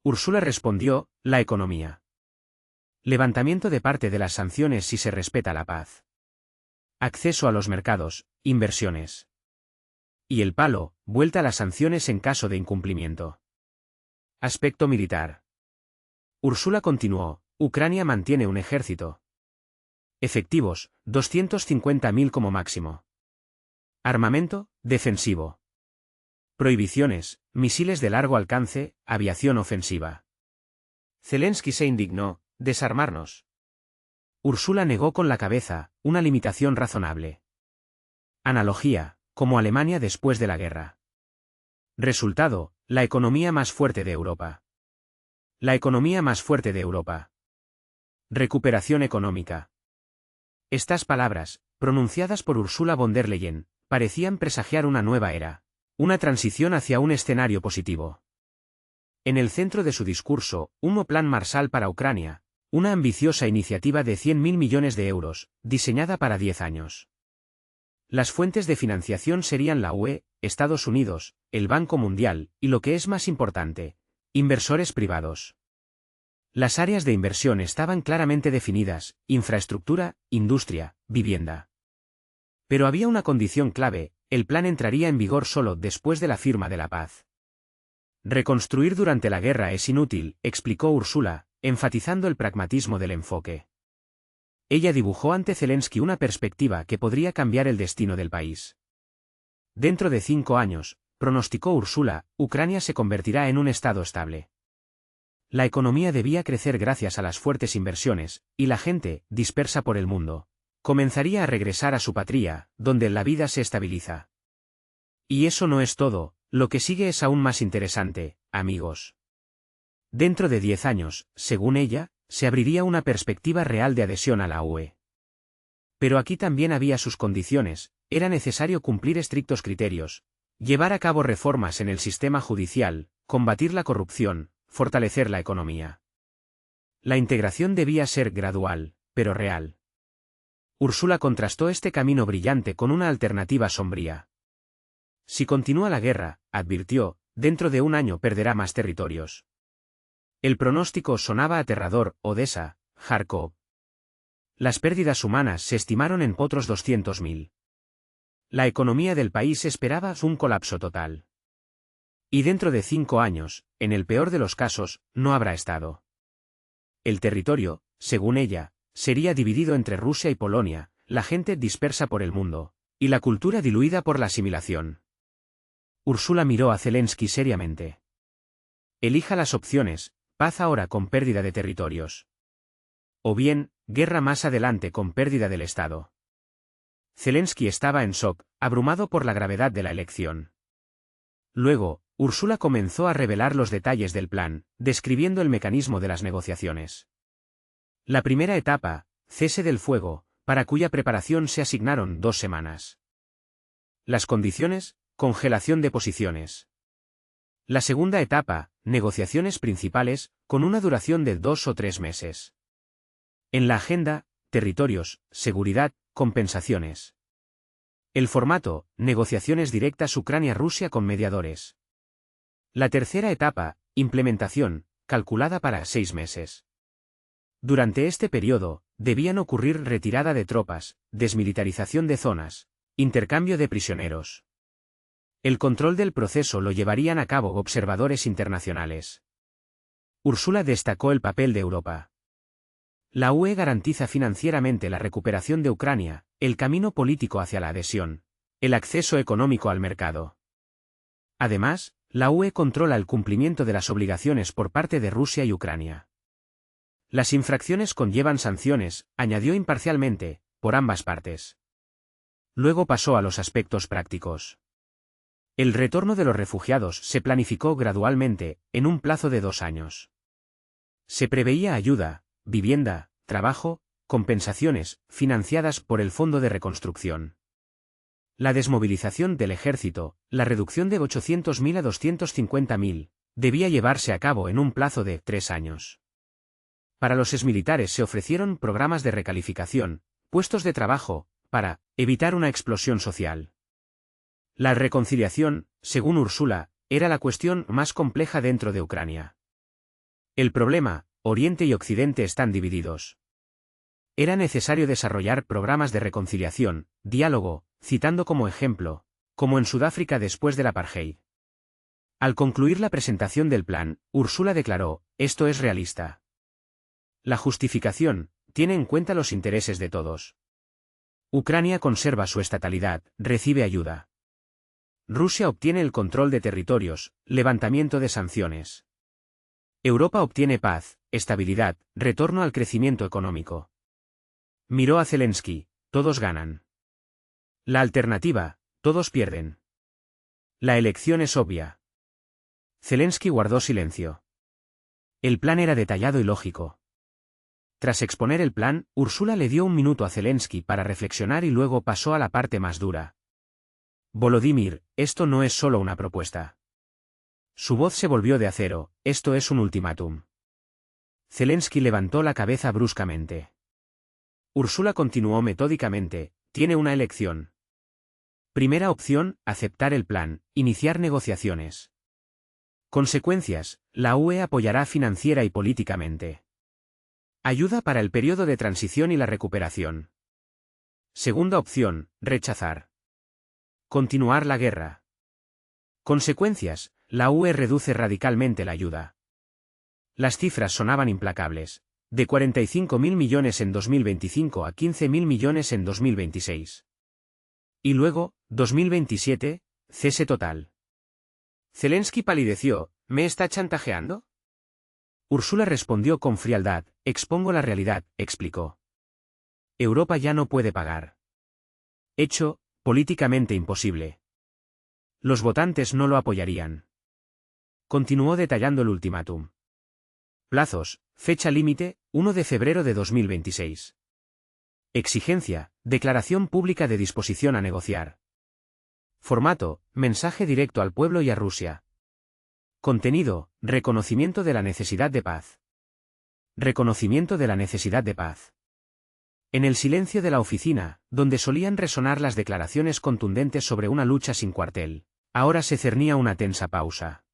Ursula respondió, la economía. Levantamiento de parte de las sanciones si se respeta la paz. Acceso a los mercados, inversiones. Y el palo, vuelta a las sanciones en caso de incumplimiento. Aspecto militar. Ursula continuó, Ucrania mantiene un ejército. Efectivos, 250.000 como máximo. Armamento, defensivo. Prohibiciones, misiles de largo alcance, aviación ofensiva. Zelensky se indignó, desarmarnos. Ursula negó con la cabeza, una limitación razonable. Analogía, como Alemania después de la guerra. Resultado, la economía más fuerte de Europa. La economía más fuerte de Europa. Recuperación económica. Estas palabras, pronunciadas por Ursula von der Leyen, parecían presagiar una nueva era, una transición hacia un escenario positivo. En el centro de su discurso, un plan Marshall para Ucrania, una ambiciosa iniciativa de 100.000 millones de euros, diseñada para 10 años. Las fuentes de financiación serían la UE, Estados Unidos, el Banco Mundial, y lo que es más importante, inversores privados. Las áreas de inversión estaban claramente definidas, infraestructura, industria, vivienda. Pero había una condición clave, el plan entraría en vigor solo después de la firma de la paz. Reconstruir durante la guerra es inútil, explicó Ursula, enfatizando el pragmatismo del enfoque. Ella dibujó ante Zelensky una perspectiva que podría cambiar el destino del país. Dentro de 5 años, pronosticó Ursula, Ucrania se convertirá en un estado estable. La economía debía crecer gracias a las fuertes inversiones, y la gente, dispersa por el mundo, comenzaría a regresar a su patria, donde la vida se estabiliza. Y eso no es todo, lo que sigue es aún más interesante, amigos. Dentro de 10 años, según ella, se abriría una perspectiva real de adhesión a la UE. Pero aquí también había sus condiciones, era necesario cumplir estrictos criterios, Llevar a cabo reformas en el sistema judicial, combatir la corrupción, fortalecer la economía. La integración debía ser gradual, pero real. Úrsula contrastó este camino brillante con una alternativa sombría. Si continúa la guerra, advirtió, dentro de un año perderá más territorios. El pronóstico sonaba aterrador: Odesa, Járkov. Las pérdidas humanas se estimaron en otros 200.000. La economía del país esperaba un colapso total. Y dentro de 5 años, en el peor de los casos, no habrá Estado. El territorio, según ella, sería dividido entre Rusia y Polonia, la gente dispersa por el mundo, y la cultura diluida por la asimilación. Úrsula miró a Zelensky seriamente. Elija las opciones: paz ahora con pérdida de territorios. O bien, guerra más adelante con pérdida del Estado. Zelensky estaba en shock, abrumado por la gravedad de la elección. Luego, Úrsula comenzó a revelar los detalles del plan, describiendo el mecanismo de las negociaciones. La primera etapa, cese del fuego, para cuya preparación se asignaron 2 semanas. Las condiciones, congelación de posiciones. La segunda etapa, negociaciones principales, con una duración de 2 o 3 meses. En la agenda, territorios, seguridad, compensaciones. El formato, negociaciones directas Ucrania-Rusia con mediadores. La tercera etapa, implementación, calculada para 6 meses. Durante este periodo, debían ocurrir retirada de tropas, desmilitarización de zonas, intercambio de prisioneros. El control del proceso lo llevarían a cabo observadores internacionales. Úrsula destacó el papel de Europa. La UE garantiza financieramente la recuperación de Ucrania, el camino político hacia la adhesión, el acceso económico al mercado. Además, la UE controla el cumplimiento de las obligaciones por parte de Rusia y Ucrania. Las infracciones conllevan sanciones, añadió imparcialmente, por ambas partes. Luego pasó a los aspectos prácticos. El retorno de los refugiados se planificó gradualmente, en un plazo de 2 años. Se preveía ayuda, vivienda, trabajo, compensaciones, financiadas por el Fondo de Reconstrucción. La desmovilización del ejército, la reducción de 800.000 a 250.000, debía llevarse a cabo en un plazo de 3 años. Para los exmilitares se ofrecieron programas de recalificación, puestos de trabajo, para evitar una explosión social. La reconciliación, según Úrsula, era la cuestión más compleja dentro de Ucrania. El problema: Oriente y Occidente están divididos. Era necesario desarrollar programas de reconciliación, diálogo, citando como ejemplo, como en Sudáfrica después del apartheid. Al concluir la presentación del plan, Úrsula declaró: esto es realista. La justificación tiene en cuenta los intereses de todos. Ucrania conserva su estatalidad, recibe ayuda. Rusia obtiene el control de territorios, levantamiento de sanciones. Europa obtiene paz, estabilidad, retorno al crecimiento económico. Miró a Zelensky: todos ganan. La alternativa: todos pierden. La elección es obvia. Zelensky guardó silencio. El plan era detallado y lógico. Tras exponer el plan, Úrsula le dio un minuto a Zelensky para reflexionar y luego pasó a la parte más dura. Volodymyr, esto no es solo una propuesta. Su voz se volvió de acero: esto es un ultimátum. Zelensky levantó la cabeza bruscamente. Úrsula continuó metódicamente: tiene una elección. Primera opción, aceptar el plan, iniciar negociaciones. Consecuencias: la UE apoyará financiera y políticamente. Ayuda para el periodo de transición y la recuperación. Segunda opción, rechazar. Continuar la guerra. Consecuencias: la UE reduce radicalmente la ayuda. Las cifras sonaban implacables: de 45.000 millones en 2025 a 15.000 millones en 2026. Y luego, 2027, cese total. Zelensky palideció: ¿me está chantajeando? Úrsula respondió con frialdad: expongo la realidad, explicó. Europa ya no puede pagar. Hecho, políticamente imposible. Los votantes no lo apoyarían. Continuó detallando el ultimátum. Plazos: fecha límite, 1 de febrero de 2026. Exigencia: declaración pública de disposición a negociar. Formato: mensaje directo al pueblo y a Rusia. Contenido: reconocimiento de la necesidad de paz. Reconocimiento de la necesidad de paz. En el silencio de la oficina, donde solían resonar las declaraciones contundentes sobre una lucha sin cuartel, ahora se cernía una tensa pausa.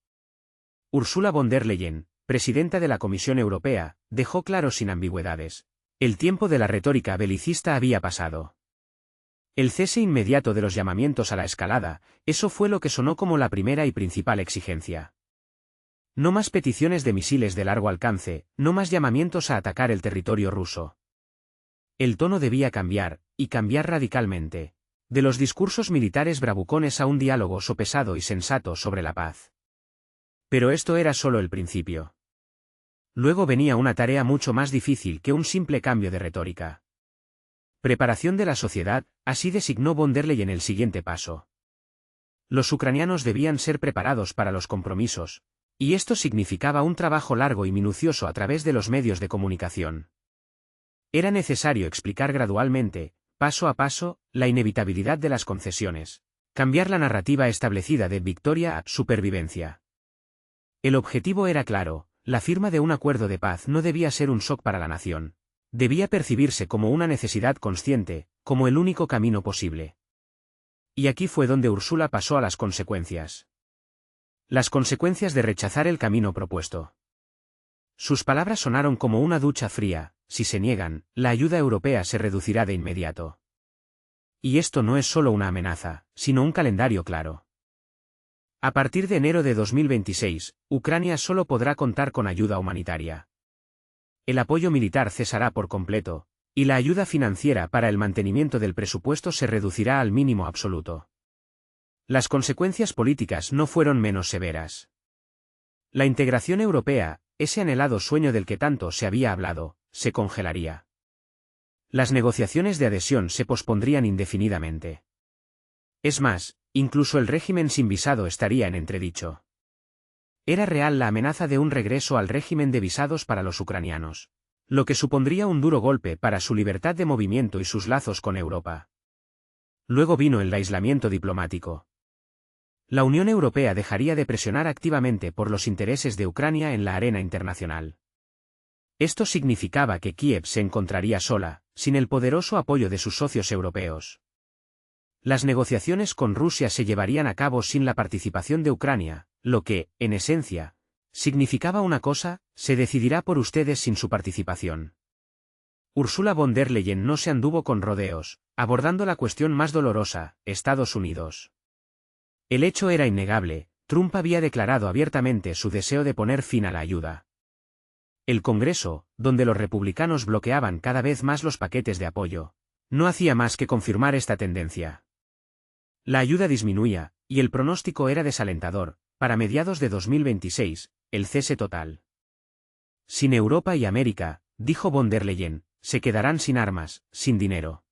Ursula von der Leyen, presidenta de la Comisión Europea, dejó claro sin ambigüedades: el tiempo de la retórica belicista había pasado. El cese inmediato de los llamamientos a la escalada, eso fue lo que sonó como la primera y principal exigencia. No más peticiones de misiles de largo alcance, no más llamamientos a atacar el territorio ruso. El tono debía cambiar, y cambiar radicalmente. De los discursos militares bravucones a un diálogo sopesado y sensato sobre la paz. Pero esto era solo el principio. Luego venía una tarea mucho más difícil que un simple cambio de retórica. Preparación de la sociedad, así designó von der Leyen el siguiente paso. Los ucranianos debían ser preparados para los compromisos, y esto significaba un trabajo largo y minucioso a través de los medios de comunicación. Era necesario explicar gradualmente, paso a paso, la inevitabilidad de las concesiones, cambiar la narrativa establecida de victoria a supervivencia. El objetivo era claro: la firma de un acuerdo de paz no debía ser un shock para la nación. Debía percibirse como una necesidad consciente, como el único camino posible. Y aquí fue donde Ursula pasó a las consecuencias. Las consecuencias de rechazar el camino propuesto. Sus palabras sonaron como una ducha fría: si se niegan, la ayuda europea se reducirá de inmediato. Y esto no es solo una amenaza, sino un calendario claro. A partir de enero de 2026, Ucrania solo podrá contar con ayuda humanitaria. El apoyo militar cesará por completo, y la ayuda financiera para el mantenimiento del presupuesto se reducirá al mínimo absoluto. Las consecuencias políticas no fueron menos severas. La integración europea, ese anhelado sueño del que tanto se había hablado, se congelaría. Las negociaciones de adhesión se pospondrían indefinidamente. Es más, incluso el régimen sin visado estaría en entredicho. Era real la amenaza de un regreso al régimen de visados para los ucranianos, lo que supondría un duro golpe para su libertad de movimiento y sus lazos con Europa. Luego vino el aislamiento diplomático. La Unión Europea dejaría de presionar activamente por los intereses de Ucrania en la arena internacional. Esto significaba que Kiev se encontraría sola, sin el poderoso apoyo de sus socios europeos. Las negociaciones con Rusia se llevarían a cabo sin la participación de Ucrania, lo que, en esencia, significaba una cosa: se decidirá por ustedes sin su participación. Ursula von der Leyen no se anduvo con rodeos, abordando la cuestión más dolorosa: Estados Unidos. El hecho era innegable: Trump había declarado abiertamente su deseo de poner fin a la ayuda. El Congreso, donde los republicanos bloqueaban cada vez más los paquetes de apoyo, no hacía más que confirmar esta tendencia. La ayuda disminuía, y el pronóstico era desalentador: para mediados de 2026, el cese total. Sin Europa y América, dijo von der Leyen, se quedarán sin armas, sin dinero.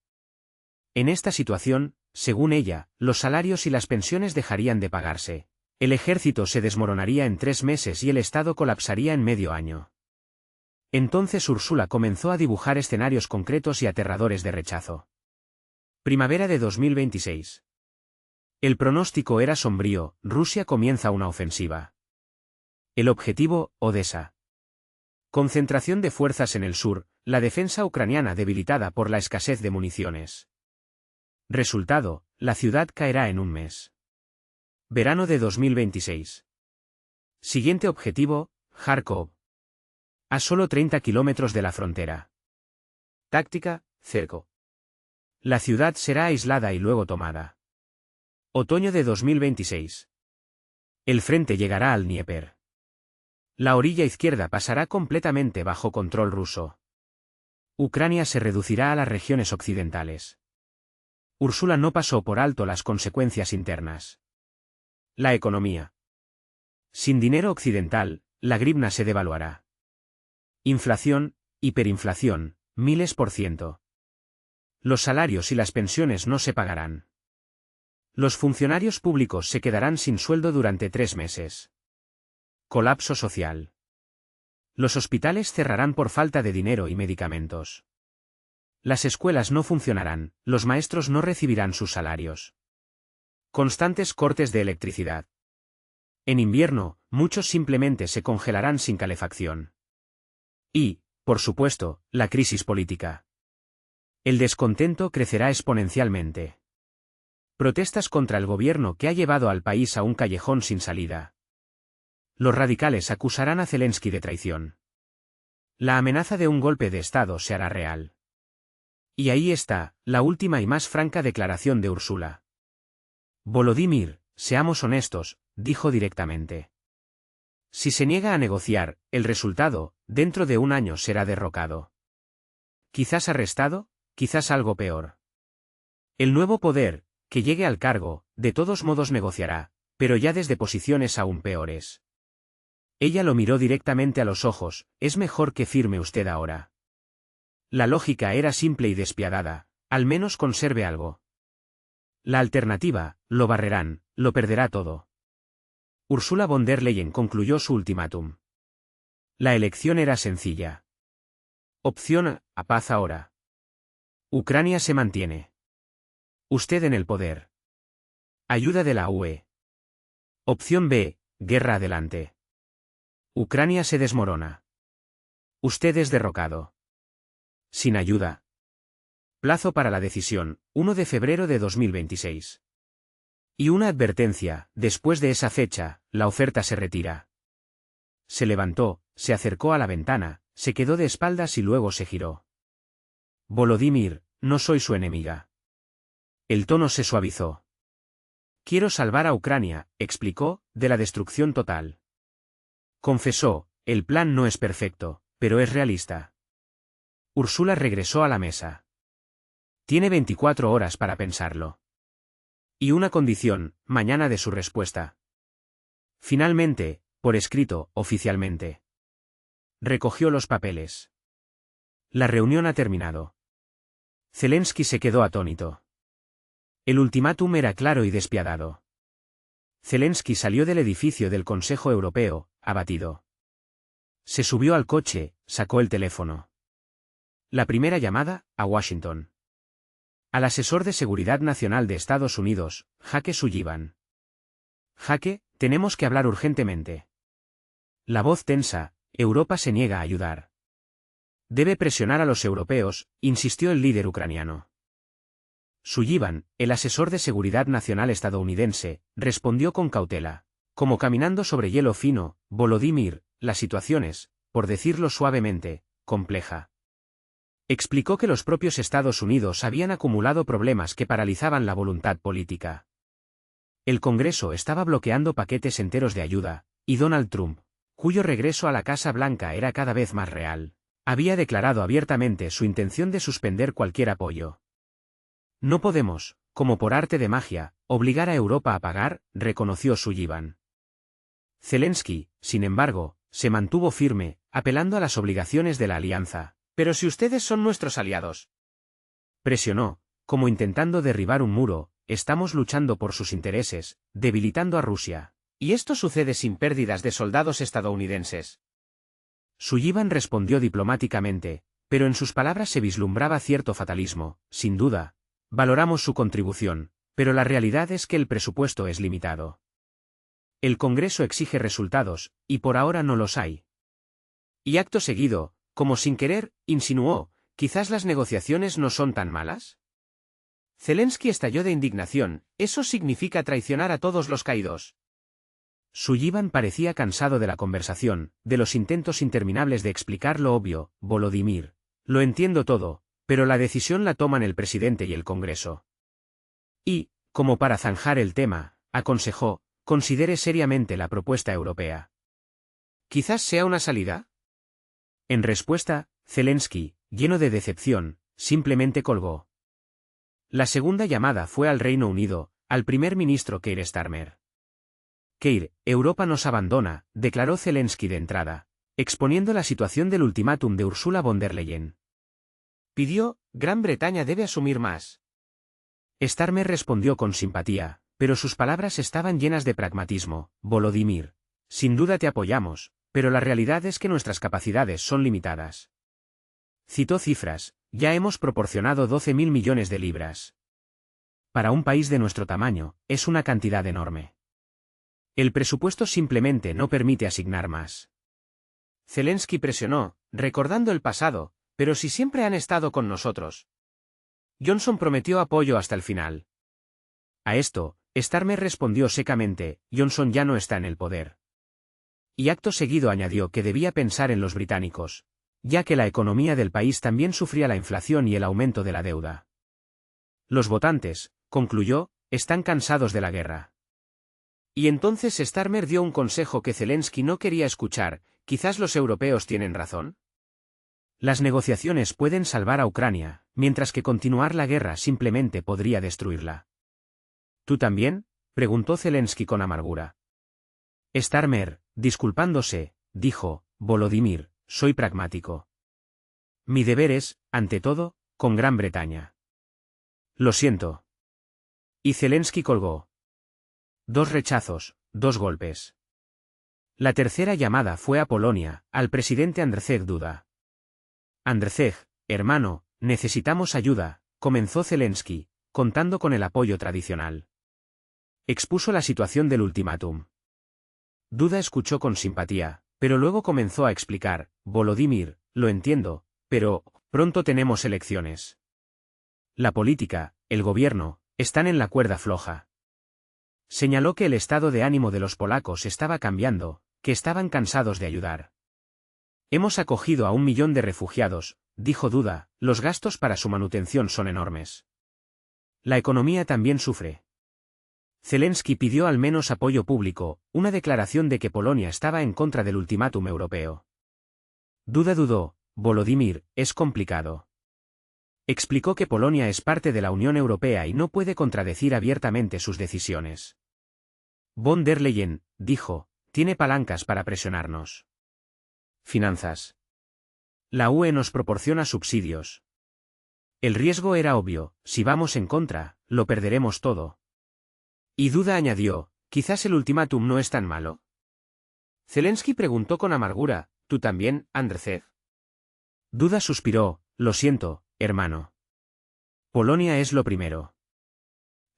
En esta situación, según ella, los salarios y las pensiones dejarían de pagarse. El ejército se desmoronaría en 3 meses y el Estado colapsaría en medio año. Entonces Ursula comenzó a dibujar escenarios concretos y aterradores de rechazo. Primavera de 2026. El pronóstico era sombrío: Rusia comienza una ofensiva. El objetivo: Odessa. Concentración de fuerzas en el sur, la defensa ucraniana debilitada por la escasez de municiones. Resultado: la ciudad caerá en un mes. Verano de 2026. Siguiente objetivo: Kharkov. A solo 30 kilómetros de la frontera. Táctica: cerco. La ciudad será aislada y luego tomada. Otoño de 2026. El frente llegará al Dnieper. La orilla izquierda pasará completamente bajo control ruso. Ucrania se reducirá a las regiones occidentales. Ursula no pasó por alto las consecuencias internas. La economía. Sin dinero occidental, la grivna se devaluará. Inflación, hiperinflación, miles %. Los salarios y las pensiones no se pagarán. Los funcionarios públicos se quedarán sin sueldo durante 3 meses. Colapso social. Los hospitales cerrarán por falta de dinero y medicamentos. Las escuelas no funcionarán, los maestros no recibirán sus salarios. Constantes cortes de electricidad. En invierno, muchos simplemente se congelarán sin calefacción. Y, por supuesto, la crisis política. El descontento crecerá exponencialmente. Protestas contra el gobierno que ha llevado al país a un callejón sin salida. Los radicales acusarán a Zelensky de traición. La amenaza de un golpe de Estado se hará real. Y ahí está, la última y más franca declaración de Ursula. Volodymyr, seamos honestos, dijo directamente. Si se niega a negociar, el resultado, dentro de un año será derrocado. Quizás arrestado, quizás algo peor. El nuevo poder, que llegue al cargo, de todos modos negociará, pero ya desde posiciones aún peores. Ella lo miró directamente a los ojos, es mejor que firme usted ahora. La lógica era simple y despiadada, al menos conserve algo. La alternativa, lo barrerán, lo perderá todo. Ursula von der Leyen concluyó su ultimátum. La elección era sencilla. Opción A, paz ahora. Ucrania se mantiene. Usted en el poder. Ayuda de la UE. Opción B, guerra adelante. Ucrania se desmorona. Usted es derrocado. Sin ayuda. Plazo para la decisión, 1 de febrero de 2026. Y una advertencia, después de esa fecha, la oferta se retira. Se levantó, se acercó a la ventana, se quedó de espaldas y luego se giró. Volodymyr, no soy su enemiga. El tono se suavizó. Quiero salvar a Ucrania, explicó, de la destrucción total. Confesó, el plan no es perfecto, pero es realista. Ursula regresó a la mesa. Tiene 24 horas para pensarlo. Y una condición, mañana de su respuesta. Finalmente, por escrito, oficialmente. Recogió los papeles. La reunión ha terminado. Zelensky se quedó atónito. El ultimátum era claro y despiadado. Zelensky salió del edificio del Consejo Europeo, abatido. Se subió al coche, sacó el teléfono. La primera llamada, a Washington. Al asesor de Seguridad Nacional de Estados Unidos, Jake Sullivan. Jake, tenemos que hablar urgentemente. La voz tensa, Europa se niega a ayudar. Debe presionar a los europeos, insistió el líder ucraniano. Sullivan, el asesor de Seguridad Nacional estadounidense, respondió con cautela. Como caminando sobre hielo fino, Volodymyr, la situación es, por decirlo suavemente, compleja. Explicó que los propios Estados Unidos habían acumulado problemas que paralizaban la voluntad política. El Congreso estaba bloqueando paquetes enteros de ayuda, y Donald Trump, cuyo regreso a la Casa Blanca era cada vez más real, había declarado abiertamente su intención de suspender cualquier apoyo. No podemos, como por arte de magia, obligar a Europa a pagar, reconoció Sullivan. Zelensky, sin embargo, se mantuvo firme, apelando a las obligaciones de la alianza. Pero si ustedes son nuestros aliados. Presionó, como intentando derribar un muro, estamos luchando por sus intereses, debilitando a Rusia. Y esto sucede sin pérdidas de soldados estadounidenses. Sullivan respondió diplomáticamente, pero en sus palabras se vislumbraba cierto fatalismo, sin duda. Valoramos su contribución, pero la realidad es que el presupuesto es limitado. El Congreso exige resultados, y por ahora no los hay. Y acto seguido, como sin querer, insinuó, ¿quizás las negociaciones no son tan malas? Zelensky estalló de indignación, eso significa traicionar a todos los caídos. Sullivan parecía cansado de la conversación, de los intentos interminables de explicar lo obvio. Volodymyr, lo entiendo todo, pero la decisión la toman el presidente y el Congreso. Y, como para zanjar el tema, aconsejó, considere seriamente la propuesta europea. ¿Quizás sea una salida? En respuesta, Zelensky, lleno de decepción, simplemente colgó. La segunda llamada fue al Reino Unido, al primer ministro Keir Starmer. Keir, Europa nos abandona, declaró Zelensky de entrada, exponiendo la situación del ultimátum de Ursula von der Leyen. Pidió, Gran Bretaña debe asumir más. Starmer respondió con simpatía, pero sus palabras estaban llenas de pragmatismo. Volodymyr, sin duda te apoyamos, pero la realidad es que nuestras capacidades son limitadas. Citó cifras, ya hemos proporcionado 12.000 millones de libras. Para un país de nuestro tamaño, es una cantidad enorme. El presupuesto simplemente no permite asignar más. Zelensky presionó, recordando el pasado, pero si siempre han estado con nosotros. Johnson prometió apoyo hasta el final. A esto, Starmer respondió secamente, Johnson ya no está en el poder. Y acto seguido añadió que debía pensar en los británicos, ya que la economía del país también sufría la inflación y el aumento de la deuda. Los votantes, concluyó, están cansados de la guerra. Y entonces Starmer dio un consejo que Zelensky no quería escuchar, quizás los europeos tienen razón. Las negociaciones pueden salvar a Ucrania, mientras que continuar la guerra simplemente podría destruirla. ¿Tú también?, preguntó Zelensky con amargura. Starmer, disculpándose, dijo, Volodymyr, soy pragmático. Mi deber es, ante todo, con Gran Bretaña. Lo siento. Y Zelensky colgó. 2 rechazos, 2 golpes. La tercera llamada fue a Polonia, al presidente Andrzej Duda. Andrzej, hermano, necesitamos ayuda, comenzó Zelensky, contando con el apoyo tradicional. Expuso la situación del ultimátum. Duda escuchó con simpatía, pero luego comenzó a explicar, Volodymyr, lo entiendo, pero, pronto tenemos elecciones. La política, el gobierno, están en la cuerda floja. Señaló que el estado de ánimo de los polacos estaba cambiando, que estaban cansados de ayudar. Hemos acogido a 1 millón de refugiados, dijo Duda, los gastos para su manutención son enormes. La economía también sufre. Zelensky pidió al menos apoyo público, una declaración de que Polonia estaba en contra del ultimátum europeo. Duda dudó, Volodymyr, es complicado. Explicó que Polonia es parte de la Unión Europea y no puede contradecir abiertamente sus decisiones. Von der Leyen, dijo, tiene palancas para presionarnos. Finanzas. La UE nos proporciona subsidios. El riesgo era obvio, si vamos en contra, lo perderemos todo. Y Duda añadió, quizás el ultimátum no es tan malo. Zelensky preguntó con amargura, ¿tú también, Andrzej? Duda suspiró, lo siento, hermano. Polonia es lo primero.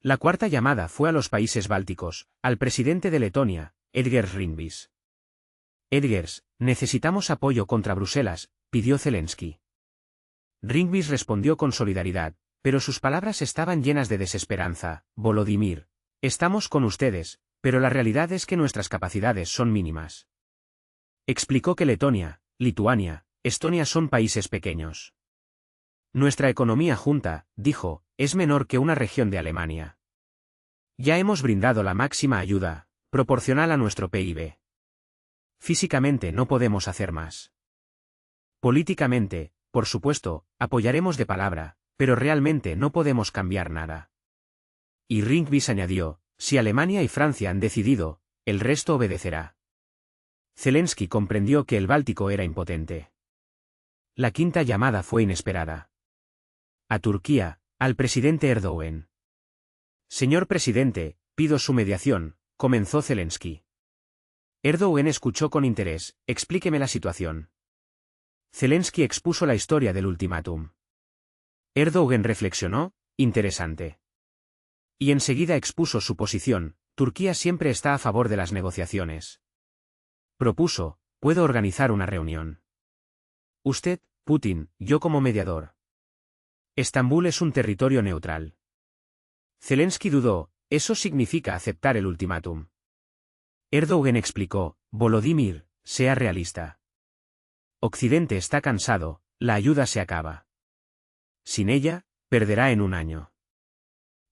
La cuarta llamada fue a los países bálticos, al presidente de Letonia, Edgars Rinkēvičs. Edgars, necesitamos apoyo contra Bruselas, pidió Zelensky. Rinkēvičs respondió con solidaridad, pero sus palabras estaban llenas de desesperanza, Volodymyr. Estamos con ustedes, pero la realidad es que nuestras capacidades son mínimas. Explicó que Letonia, Lituania, Estonia son países pequeños. Nuestra economía junta, dijo, es menor que una región de Alemania. Ya hemos brindado la máxima ayuda, proporcional a nuestro PIB. Físicamente no podemos hacer más. Políticamente, por supuesto, apoyaremos de palabra, pero realmente no podemos cambiar nada. Y Rinkēvičs añadió, si Alemania y Francia han decidido, el resto obedecerá. Zelensky comprendió que el Báltico era impotente. La quinta llamada fue inesperada. A Turquía, al presidente Erdoğan. Señor presidente, pido su mediación, comenzó Zelensky. Erdoğan escuchó con interés, explíqueme la situación. Zelensky expuso la historia del ultimátum. Erdoğan reflexionó, interesante. Y enseguida expuso su posición, Turquía siempre está a favor de las negociaciones. Propuso, puedo organizar una reunión. Usted, Putin, yo como mediador. Estambul es un territorio neutral. Zelensky dudó, eso significa aceptar el ultimátum. Erdoğan explicó, Volodymyr, sea realista. Occidente está cansado, la ayuda se acaba. Sin ella, perderá en 1 año.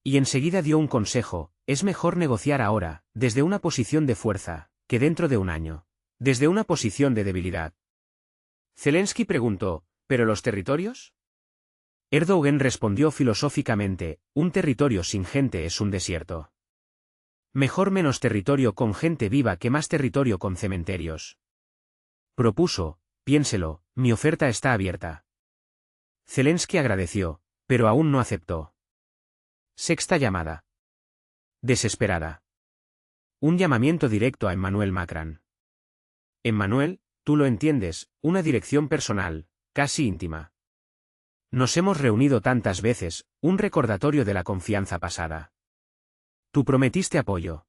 Y enseguida dio un consejo, es mejor negociar ahora, desde una posición de fuerza, que dentro de 1 año, desde una posición de debilidad. Zelensky preguntó, ¿pero los territorios? Erdoğan respondió filosóficamente, un territorio sin gente es un desierto. Mejor menos territorio con gente viva que más territorio con cementerios. Propuso, piénselo, mi oferta está abierta. Zelensky agradeció, pero aún no aceptó. Sexta llamada. Desesperada. Un llamamiento directo a Emmanuel Macron. Emmanuel, tú lo entiendes, una dirección personal, casi íntima. Nos hemos reunido tantas veces, un recordatorio de la confianza pasada. Tú prometiste apoyo.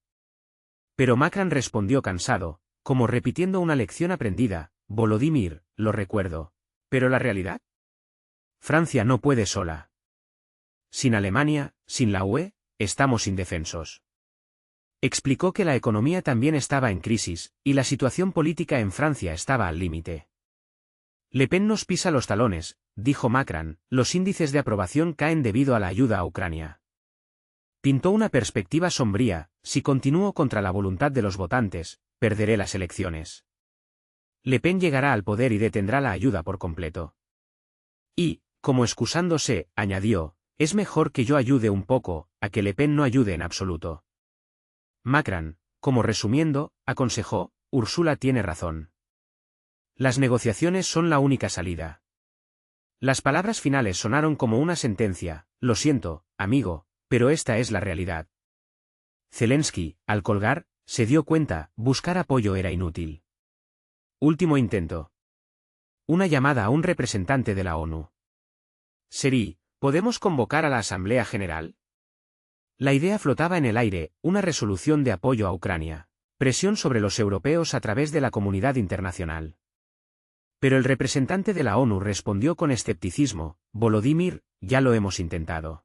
Pero Macron respondió cansado, como repitiendo una lección aprendida: Volodymyr, lo recuerdo. ¿Pero la realidad? Francia no puede sola. Sin Alemania, sin la UE, estamos indefensos. Explicó que la economía también estaba en crisis, y la situación política en Francia estaba al límite. Le Pen nos pisa los talones, dijo Macron, los índices de aprobación caen debido a la ayuda a Ucrania. Pintó una perspectiva sombría: si continúo contra la voluntad de los votantes, perderé las elecciones. Le Pen llegará al poder y detendrá la ayuda por completo. Y, como excusándose, añadió: es mejor que yo ayude un poco, a que Le Pen no ayude en absoluto. Macron, como resumiendo, aconsejó: Ursula tiene razón. Las negociaciones son la única salida. Las palabras finales sonaron como una sentencia: lo siento, amigo, pero esta es la realidad. Zelensky, al colgar, se dio cuenta: buscar apoyo era inútil. Último intento. Una llamada a un representante de la ONU. Seri, ¿podemos convocar a la Asamblea General? La idea flotaba en el aire: una resolución de apoyo a Ucrania. Presión sobre los europeos a través de la comunidad internacional. Pero el representante de la ONU respondió con escepticismo: Volodymyr, ya lo hemos intentado.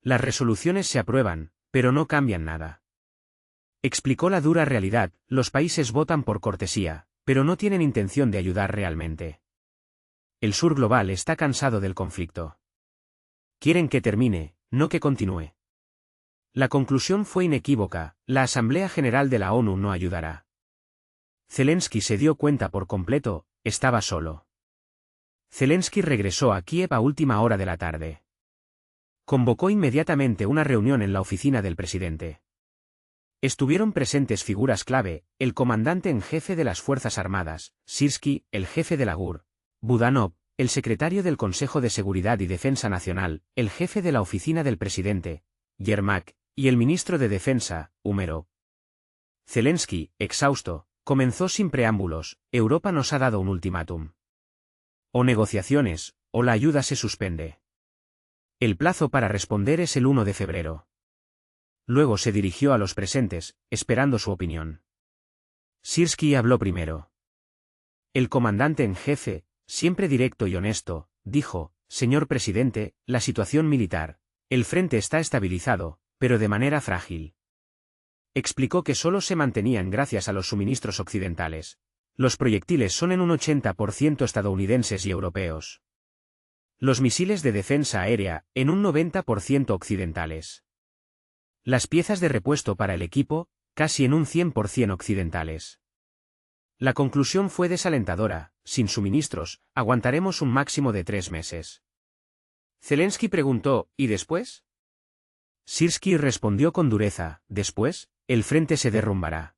Las resoluciones se aprueban, pero no cambian nada. Explicó la dura realidad: los países votan por cortesía, pero no tienen intención de ayudar realmente. El sur global está cansado del conflicto. Quieren que termine, no que continúe. La conclusión fue inequívoca: la Asamblea General de la ONU no ayudará. Zelensky se dio cuenta por completo: estaba solo. Zelensky regresó a Kiev a última hora de la tarde. Convocó inmediatamente una reunión en la oficina del presidente. Estuvieron presentes figuras clave: el comandante en jefe de las Fuerzas Armadas, Sirsky, el jefe de la GUR, Budanov, el secretario del Consejo de Seguridad y Defensa Nacional, el jefe de la oficina del presidente, Yermak, y el ministro de Defensa, Umerov. Zelensky, exhausto, comenzó sin preámbulos: Europa nos ha dado un ultimátum. O negociaciones, o la ayuda se suspende. El plazo para responder es el 1 de febrero. Luego se dirigió a los presentes, esperando su opinión. Sirsky habló primero. El comandante en jefe, siempre directo y honesto, dijo: señor presidente, la situación militar. El frente está estabilizado, pero de manera frágil. Explicó que solo se mantenían gracias a los suministros occidentales. Los proyectiles son en un 80% estadounidenses y europeos. Los misiles de defensa aérea, en un 90% occidentales. Las piezas de repuesto para el equipo, casi en un 100% occidentales. La conclusión fue desalentadora: sin suministros, aguantaremos un máximo de 3 meses. Zelensky preguntó: ¿y después? Sirsky respondió con dureza: después, el frente se derrumbará.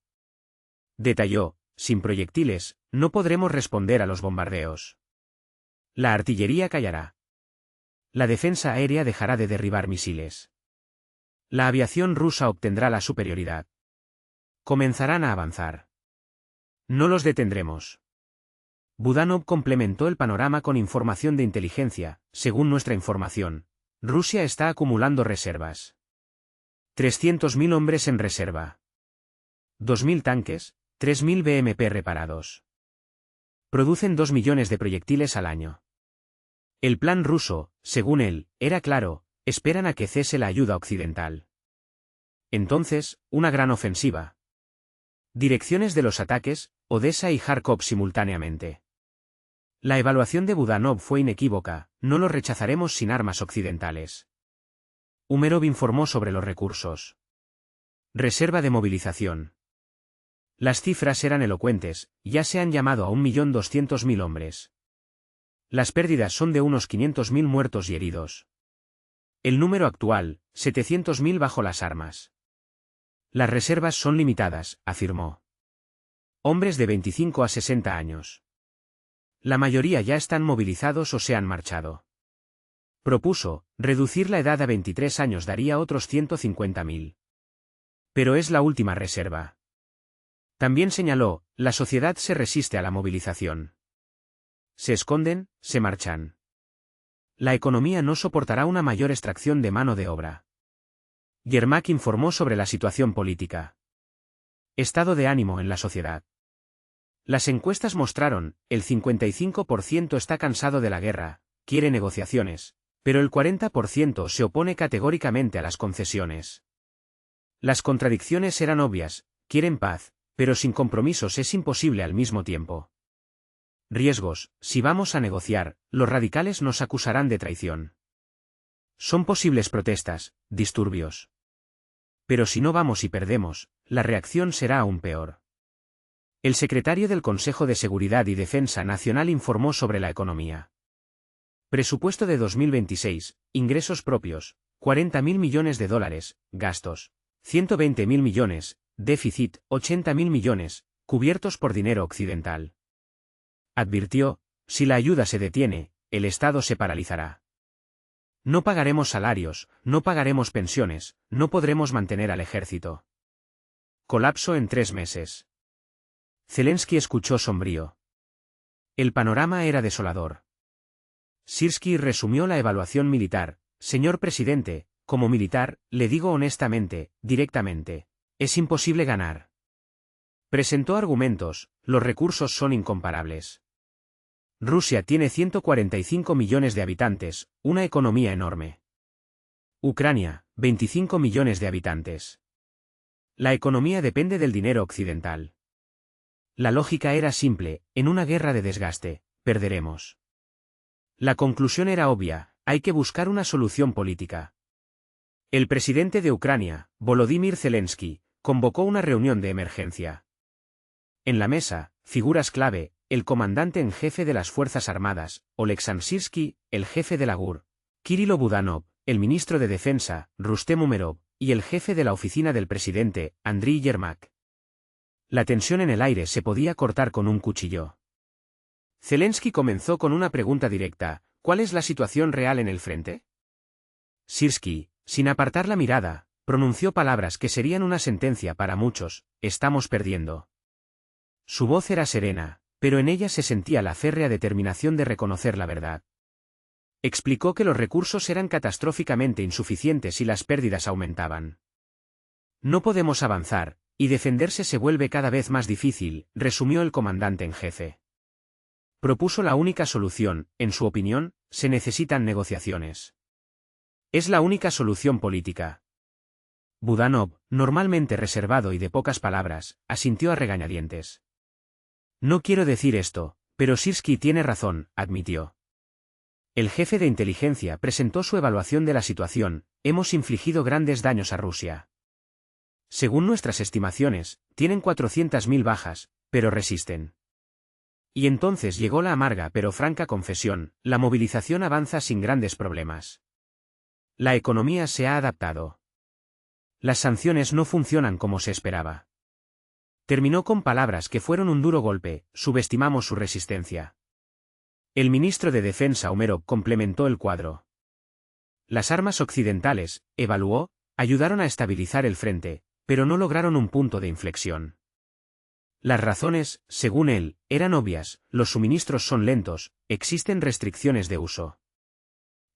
Detalló: sin proyectiles, no podremos responder a los bombardeos. La artillería callará. La defensa aérea dejará de derribar misiles. La aviación rusa obtendrá la superioridad. Comenzarán a avanzar. No los detendremos. Budanov complementó el panorama con información de inteligencia: según nuestra información, Rusia está acumulando reservas. 300.000 hombres en reserva. 2.000 tanques, 3.000 BMP reparados. Producen 2 millones de proyectiles al año. El plan ruso, según él, era claro: esperan a que cese la ayuda occidental. Entonces, una gran ofensiva. Direcciones de los ataques: Odessa y Kharkov simultáneamente. La evaluación de Budanov fue inequívoca: no lo rechazaremos sin armas occidentales. Umerov informó sobre los recursos. Reserva de movilización. Las cifras eran elocuentes: ya se han llamado a 1.200.000 hombres. Las pérdidas son de unos 500.000 muertos y heridos. El número actual, 700.000 bajo las armas. Las reservas son limitadas, afirmó. Hombres de 25 a 60 años. La mayoría ya están movilizados o se han marchado. Propuso: reducir la edad a 23 años daría otros 150.000. Pero es la última reserva. También señaló: la sociedad se resiste a la movilización. Se esconden, se marchan. La economía no soportará una mayor extracción de mano de obra. Yermak informó sobre la situación política. Estado de ánimo en la sociedad. Las encuestas mostraron, el 55% está cansado de la guerra, quiere negociaciones, pero el 40% se opone categóricamente a las concesiones. Las contradicciones eran obvias, quieren paz, pero sin compromisos es imposible al mismo tiempo. Riesgos, si vamos a negociar, los radicales nos acusarán de traición. Son posibles protestas, disturbios. Pero si no vamos y perdemos, la reacción será aún peor. El secretario del Consejo de Seguridad y Defensa Nacional informó sobre la economía. Presupuesto de 2026, ingresos propios, 40.000 millones de dólares, gastos, 120.000 millones, déficit, 80.000 millones, cubiertos por dinero occidental. Advirtió, si la ayuda se detiene, el Estado se paralizará. No pagaremos salarios, no pagaremos pensiones, no podremos mantener al ejército. Colapso en 3 meses. Zelensky escuchó sombrío. El panorama era desolador. Sirski resumió la evaluación militar. Señor presidente, como militar, le digo honestamente, directamente, es imposible ganar. Presentó argumentos, los recursos son incomparables. Rusia tiene 145 millones de habitantes, una economía enorme. Ucrania, 25 millones de habitantes. La economía depende del dinero occidental. La lógica era simple, en una guerra de desgaste, perderemos. La conclusión era obvia, hay que buscar una solución política. El presidente de Ucrania, Volodymyr Zelensky, convocó una reunión de emergencia. En la mesa, figuras clave, el comandante en jefe de las Fuerzas Armadas, Oleksandr Sirski, el jefe de la GUR, Kirilo Budanov, el ministro de Defensa, Rustem Umerov, y el jefe de la oficina del presidente, Andriy Yermak. La tensión en el aire se podía cortar con un cuchillo. Zelensky comenzó con una pregunta directa, ¿cuál es la situación real en el frente? Sirski, sin apartar la mirada, pronunció palabras que serían una sentencia para muchos, estamos perdiendo. Su voz era serena, pero en ella se sentía la férrea determinación de reconocer la verdad. Explicó que los recursos eran catastróficamente insuficientes y las pérdidas aumentaban. No podemos avanzar, y defenderse se vuelve cada vez más difícil, resumió el comandante en jefe. Propuso la única solución, en su opinión, se necesitan negociaciones. Es la única solución política. Budanov, normalmente reservado y de pocas palabras, asintió a regañadientes. No quiero decir esto, pero Sirski tiene razón, admitió. El jefe de inteligencia presentó su evaluación de la situación, hemos infligido grandes daños a Rusia. Según nuestras estimaciones, tienen 400.000 bajas, pero resisten. Y entonces llegó la amarga pero franca confesión, la movilización avanza sin grandes problemas. La economía se ha adaptado. Las sanciones no funcionan como se esperaba. Terminó con palabras que fueron un duro golpe, subestimamos su resistencia. El ministro de Defensa Umerov complementó el cuadro. Las armas occidentales, evaluó, ayudaron a estabilizar el frente, pero no lograron un punto de inflexión. Las razones, según él, eran obvias, los suministros son lentos, existen restricciones de uso.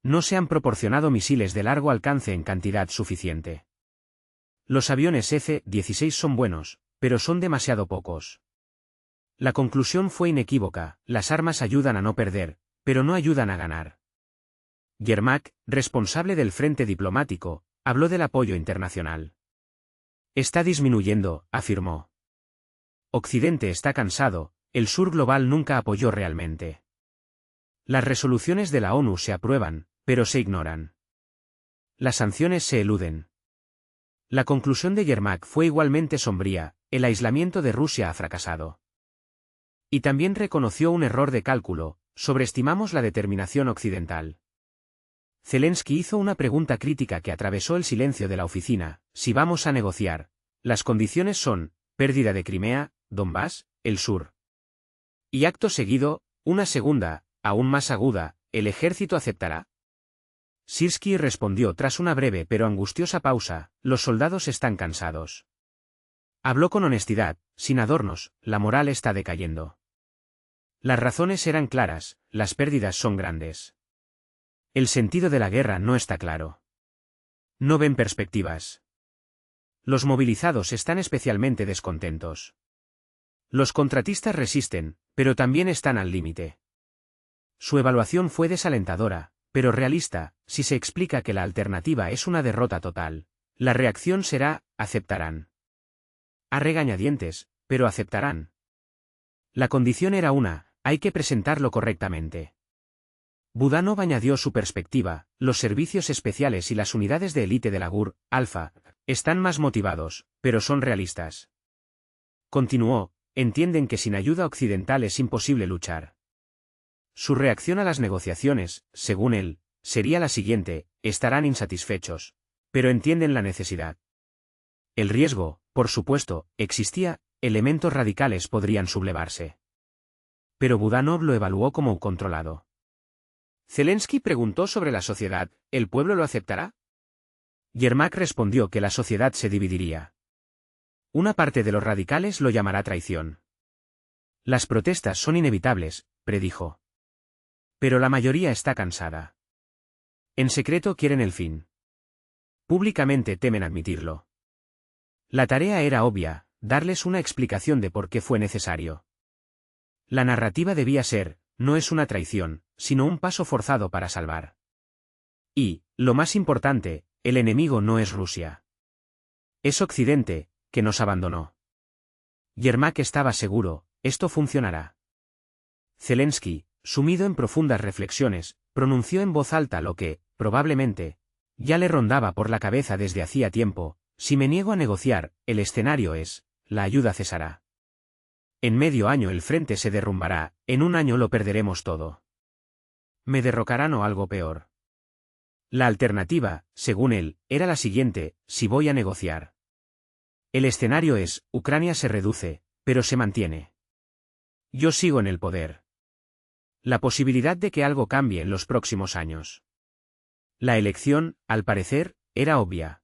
No se han proporcionado misiles de largo alcance en cantidad suficiente. Los aviones F-16 son buenos, pero son demasiado pocos. La conclusión fue inequívoca, las armas ayudan a no perder, pero no ayudan a ganar. Yermak, responsable del frente diplomático, habló del apoyo internacional. Está disminuyendo, afirmó. Occidente está cansado, el sur global nunca apoyó realmente. Las resoluciones de la ONU se aprueban, pero se ignoran. Las sanciones se eluden. La conclusión de Yermak fue igualmente sombría, el aislamiento de Rusia ha fracasado. Y también reconoció un error de cálculo, sobreestimamos la determinación occidental. Zelensky hizo una pregunta crítica que atravesó el silencio de la oficina, si vamos a negociar, las condiciones son, pérdida de Crimea, Donbass, el sur. Y acto seguido, una segunda, aún más aguda, ¿el ejército aceptará? Sirski respondió tras una breve pero angustiosa pausa, los soldados están cansados. Habló con honestidad, sin adornos, la moral está decayendo. Las razones eran claras, las pérdidas son grandes. El sentido de la guerra no está claro. No ven perspectivas. Los movilizados están especialmente descontentos. Los contratistas resisten, pero también están al límite. Su evaluación fue desalentadora, pero realista. Si se explica que la alternativa es una derrota total, la reacción será: aceptarán. A regañadientes, pero aceptarán. La condición era una: hay que presentarlo correctamente. Budanov añadió su perspectiva: los servicios especiales y las unidades de élite de la GUR, Alfa, están más motivados, pero son realistas. Continuó: entienden que sin ayuda occidental es imposible luchar. Su reacción a las negociaciones, según él, sería la siguiente: estarán insatisfechos, pero entienden la necesidad. El riesgo, por supuesto, existía, elementos radicales podrían sublevarse. Pero Budanov lo evaluó como controlado. Zelensky preguntó sobre la sociedad: ¿el pueblo lo aceptará? Yermak respondió que la sociedad se dividiría. Una parte de los radicales lo llamará traición. Las protestas son inevitables, predijo. Pero la mayoría está cansada. En secreto quieren el fin. Públicamente temen admitirlo. La tarea era obvia: darles una explicación de por qué fue necesario. La narrativa debía ser: no es una traición, sino un paso forzado para salvar. Y, lo más importante, el enemigo no es Rusia. Es Occidente, que nos abandonó. Yermak estaba seguro: esto funcionará. Zelensky, sumido en profundas reflexiones, pronunció en voz alta lo que, probablemente, ya le rondaba por la cabeza desde hacía tiempo: si me niego a negociar, el escenario es: la ayuda cesará. En medio año el frente se derrumbará, en un año lo perderemos todo. Me derrocarán o algo peor. La alternativa, según él, era la siguiente: si voy a negociar. El escenario es: Ucrania se reduce, pero se mantiene. Yo sigo en el poder. La posibilidad de que algo cambie en los próximos años. La elección, al parecer, era obvia.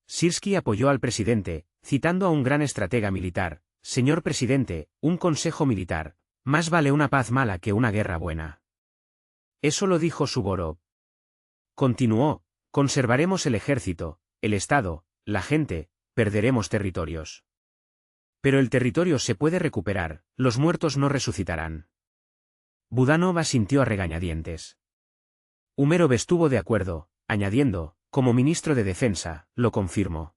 Sirsky apoyó al presidente, citando a un gran estratega militar: señor presidente, un consejo militar: más vale una paz mala que una guerra buena. Eso lo dijo Suvorov. Continuó: conservaremos el ejército, el Estado, la gente, perderemos territorios. Pero el territorio se puede recuperar, los muertos no resucitarán. Budanov asintió a regañadientes. Umerov estuvo de acuerdo, añadiendo: como ministro de Defensa, lo confirmo.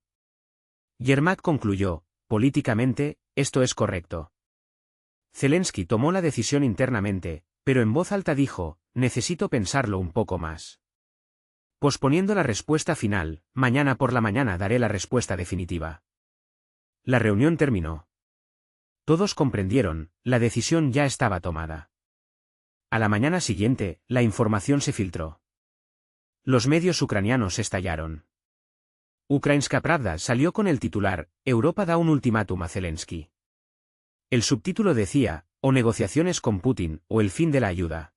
Yermak concluyó: políticamente, esto es correcto. Zelensky tomó la decisión internamente, pero en voz alta dijo: necesito pensarlo un poco más. Posponiendo la respuesta final: mañana por la mañana daré la respuesta definitiva. La reunión terminó. Todos comprendieron: la decisión ya estaba tomada. A la mañana siguiente, la información se filtró. Los medios ucranianos estallaron. Ukrainska Pravda salió con el titular: Europa da un ultimátum a Zelensky. El subtítulo decía: o negociaciones con Putin, o el fin de la ayuda.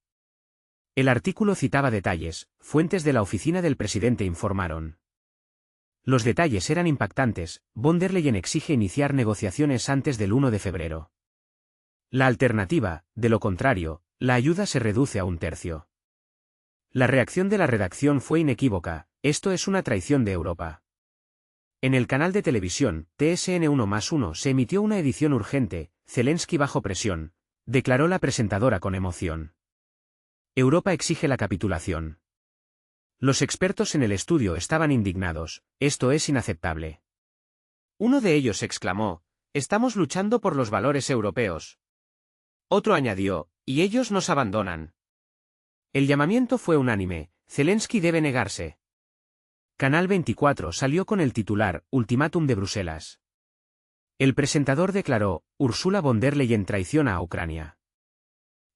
El artículo citaba detalles: fuentes de la oficina del presidente informaron. Los detalles eran impactantes: von der Leyen exige iniciar negociaciones antes del 1 de febrero. La alternativa, de lo contrario, la ayuda se reduce a un tercio. La reacción de la redacción fue inequívoca: esto es una traición de Europa. En el canal de televisión, TSN1+1 se emitió una edición urgente: Zelensky bajo presión, declaró la presentadora con emoción. Europa exige la capitulación. Los expertos en el estudio estaban indignados: esto es inaceptable. Uno de ellos exclamó: estamos luchando por los valores europeos. Otro añadió: y ellos nos abandonan. El llamamiento fue unánime: Zelensky debe negarse. Canal 24 salió con el titular: Ultimátum de Bruselas. El presentador declaró: Ursula von der Leyen traiciona a Ucrania.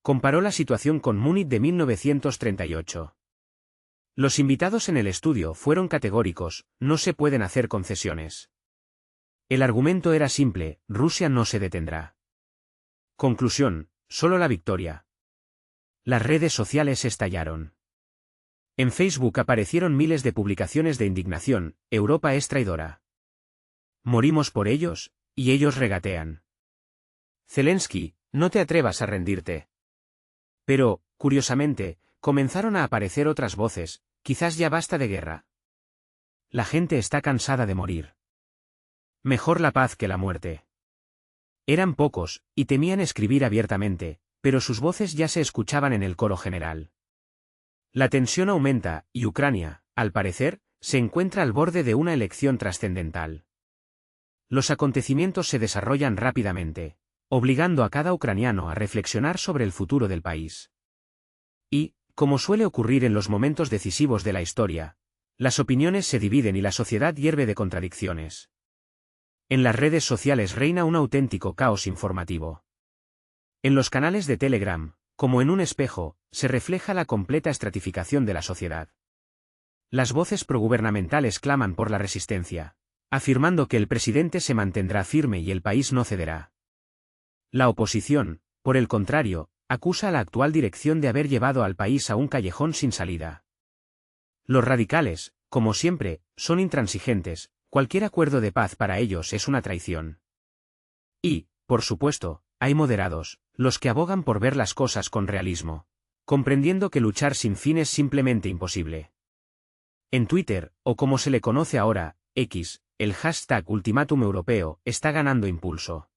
Comparó la situación con Múnich de 1938. Los invitados en el estudio fueron categóricos: no se pueden hacer concesiones. El argumento era simple: Rusia no se detendrá. Conclusión: solo la victoria. Las redes sociales estallaron. En Facebook aparecieron miles de publicaciones de indignación: Europa es traidora. Morimos por ellos, y ellos regatean. Zelensky, no te atrevas a rendirte. Pero, curiosamente, comenzaron a aparecer otras voces, quizás ya basta de guerra. La gente está cansada de morir. Mejor la paz que la muerte. Eran pocos, y temían escribir abiertamente, pero sus voces ya se escuchaban en el coro general. La tensión aumenta, y Ucrania, al parecer, se encuentra al borde de una elección trascendental. Los acontecimientos se desarrollan rápidamente, obligando a cada ucraniano a reflexionar sobre el futuro del país. Y, como suele ocurrir en los momentos decisivos de la historia, las opiniones se dividen y la sociedad hierve de contradicciones. En las redes sociales reina un auténtico caos informativo. En los canales de Telegram, como en un espejo, se refleja la completa estratificación de la sociedad. Las voces progubernamentales claman por la resistencia, afirmando que el presidente se mantendrá firme y el país no cederá. La oposición, por el contrario, acusa a la actual dirección de haber llevado al país a un callejón sin salida. Los radicales, como siempre, son intransigentes, cualquier acuerdo de paz para ellos es una traición. Y, por supuesto, hay moderados, los que abogan por ver las cosas con realismo, comprendiendo que luchar sin fin es simplemente imposible. En Twitter, o como se le conoce ahora, X, el hashtag Ultimátum Europeo está ganando impulso.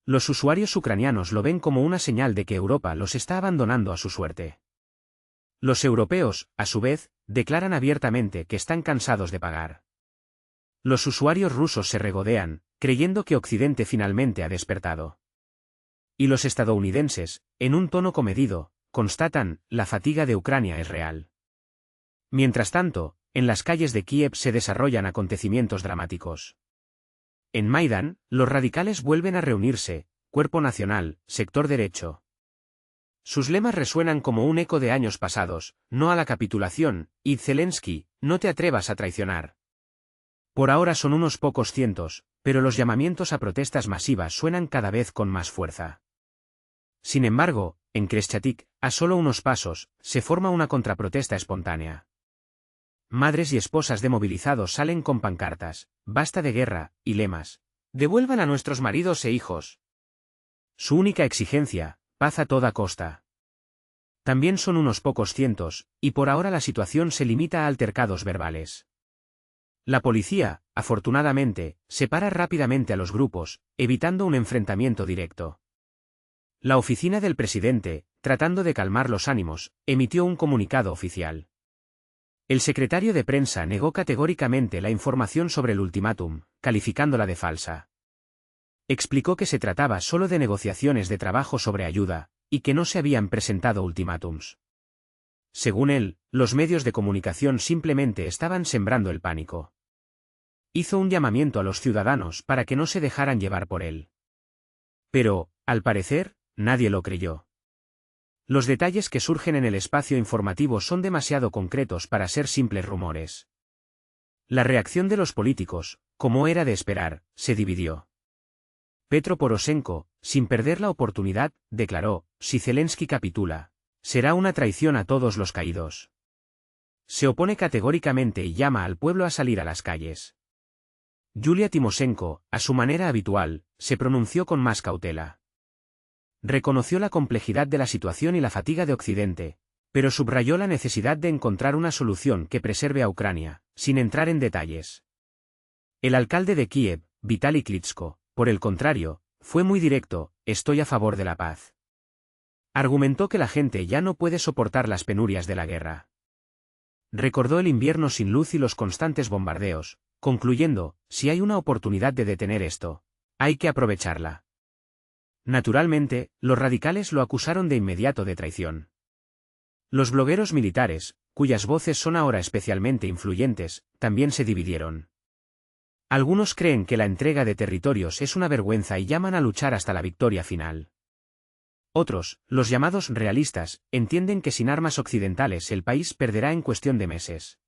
Los usuarios ucranianos lo ven como una señal de que Europa los está abandonando a su suerte. Los europeos, a su vez, declaran abiertamente que están cansados de pagar. Los usuarios rusos se regodean, creyendo que Occidente finalmente ha despertado. Y los estadounidenses, en un tono comedido, constatan, la fatiga de Ucrania es real. Mientras tanto, en las calles de Kiev se desarrollan acontecimientos dramáticos. En Maidán, los radicales vuelven a reunirse, Cuerpo Nacional, Sector Derecho. Sus lemas resuenan como un eco de años pasados, no a la capitulación, y Zelensky, no te atrevas a traicionar. Por ahora son unos pocos cientos, pero los llamamientos a protestas masivas suenan cada vez con más fuerza. Sin embargo, en Kreshchatik, a solo unos pasos, se forma una contraprotesta espontánea. Madres y esposas de movilizados salen con pancartas, basta de guerra, y lemas. Devuelvan a nuestros maridos e hijos. Su única exigencia, paz a toda costa. También son unos pocos cientos, y por ahora la situación se limita a altercados verbales. La policía, afortunadamente, separa rápidamente a los grupos, evitando un enfrentamiento directo. La oficina del presidente, tratando de calmar los ánimos, emitió un comunicado oficial. El secretario de prensa negó categóricamente la información sobre el ultimátum, calificándola de falsa. Explicó que se trataba solo de negociaciones de trabajo sobre ayuda, y que no se habían presentado ultimátums. Según él, los medios de comunicación simplemente estaban sembrando el pánico. Hizo un llamamiento a los ciudadanos para que no se dejaran llevar por él. Pero, al parecer, nadie lo creyó. Los detalles que surgen en el espacio informativo son demasiado concretos para ser simples rumores. La reacción de los políticos, como era de esperar, se dividió. Petro Poroshenko, sin perder la oportunidad, declaró, si Zelensky capitula, será una traición a todos los caídos. Se opone categóricamente y llama al pueblo a salir a las calles. Yulia Timoshenko, a su manera habitual, se pronunció con más cautela. Reconoció la complejidad de la situación y la fatiga de Occidente, pero subrayó la necesidad de encontrar una solución que preserve a Ucrania, sin entrar en detalles. El alcalde de Kiev, Vitaly Klitschko, por el contrario, fue muy directo, estoy a favor de la paz. Argumentó que la gente ya no puede soportar las penurias de la guerra. Recordó el invierno sin luz y los constantes bombardeos, concluyendo, si hay una oportunidad de detener esto, hay que aprovecharla. Naturalmente, los radicales lo acusaron de inmediato de traición. Los blogueros militares, cuyas voces son ahora especialmente influyentes, también se dividieron. Algunos creen que la entrega de territorios es una vergüenza y llaman a luchar hasta la victoria final. Otros, los llamados realistas, entienden que sin armas occidentales el país perderá en cuestión de meses.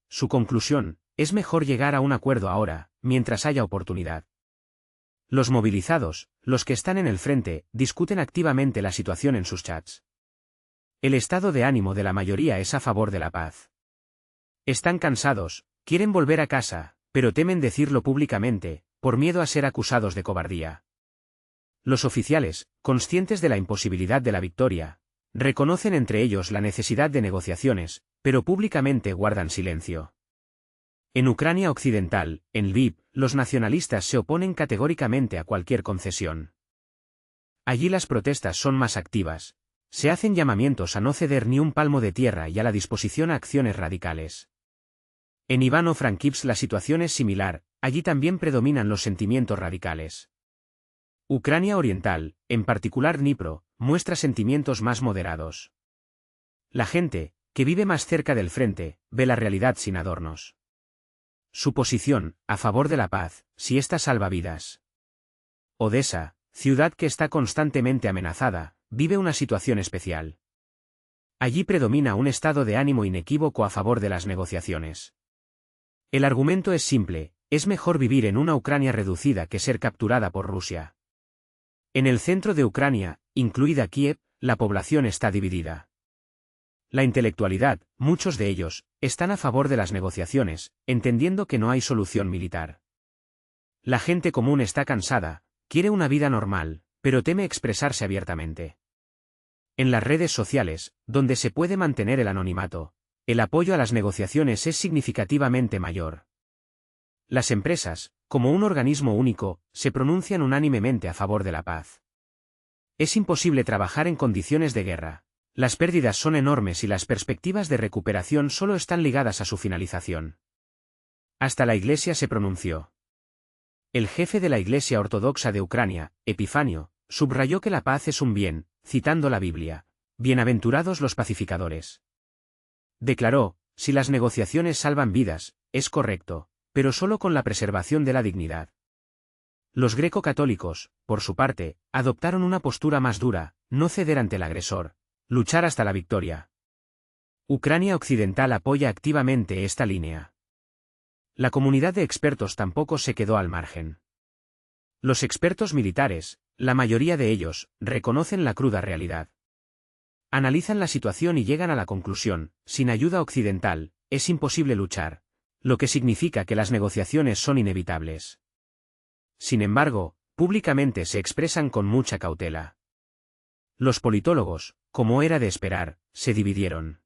Su conclusión, es mejor llegar a un acuerdo ahora, mientras haya oportunidad. Los movilizados, los que están en el frente, discuten activamente la situación en sus chats. El estado de ánimo de la mayoría es a favor de la paz. Están cansados, quieren volver a casa, pero temen decirlo públicamente, por miedo a ser acusados de cobardía. Los oficiales, conscientes de la imposibilidad de la victoria, Reconocen entre ellos la necesidad de negociaciones, pero públicamente guardan silencio. En Ucrania Occidental, en Lviv, los nacionalistas se oponen categóricamente a cualquier concesión. Allí las protestas son más activas. Se hacen llamamientos a no ceder ni un palmo de tierra y a la disposición a acciones radicales. En Ivano-Frankivsk la situación es similar, allí también predominan los sentimientos radicales. Ucrania Oriental, en particular Dnipro, muestra sentimientos más moderados. La gente, que vive más cerca del frente, ve la realidad sin adornos. Su posición, a favor de la paz, si ésta salva vidas. Odessa, ciudad que está constantemente amenazada, vive una situación especial. Allí predomina un estado de ánimo inequívoco a favor de las negociaciones. El argumento es simple, es mejor vivir en una Ucrania reducida que ser capturada por Rusia. En el centro de Ucrania, incluida Kiev, la población está dividida. La intelectualidad, muchos de ellos, están a favor de las negociaciones, entendiendo que no hay solución militar. La gente común está cansada, quiere una vida normal, pero teme expresarse abiertamente. En las redes sociales, donde se puede mantener el anonimato, el apoyo a las negociaciones es significativamente mayor. Las empresas, como un organismo único, se pronuncian unánimemente a favor de la paz. Es imposible trabajar en condiciones de guerra. Las pérdidas son enormes y las perspectivas de recuperación solo están ligadas a su finalización. Hasta la Iglesia se pronunció. El jefe de la Iglesia Ortodoxa de Ucrania, Epifanio, subrayó que la paz es un bien, citando la Biblia. Bienaventurados los pacificadores. Declaró, si las negociaciones salvan vidas, es correcto, pero solo con la preservación de la dignidad. Los greco-católicos, por su parte, adoptaron una postura más dura, no ceder ante el agresor, luchar hasta la victoria. Ucrania Occidental apoya activamente esta línea. La comunidad de expertos tampoco se quedó al margen. Los expertos militares, la mayoría de ellos, reconocen la cruda realidad. Analizan la situación y llegan a la conclusión, sin ayuda occidental, es imposible luchar, lo que significa que las negociaciones son inevitables. Sin embargo, públicamente se expresan con mucha cautela. Los politólogos, como era de esperar, se dividieron.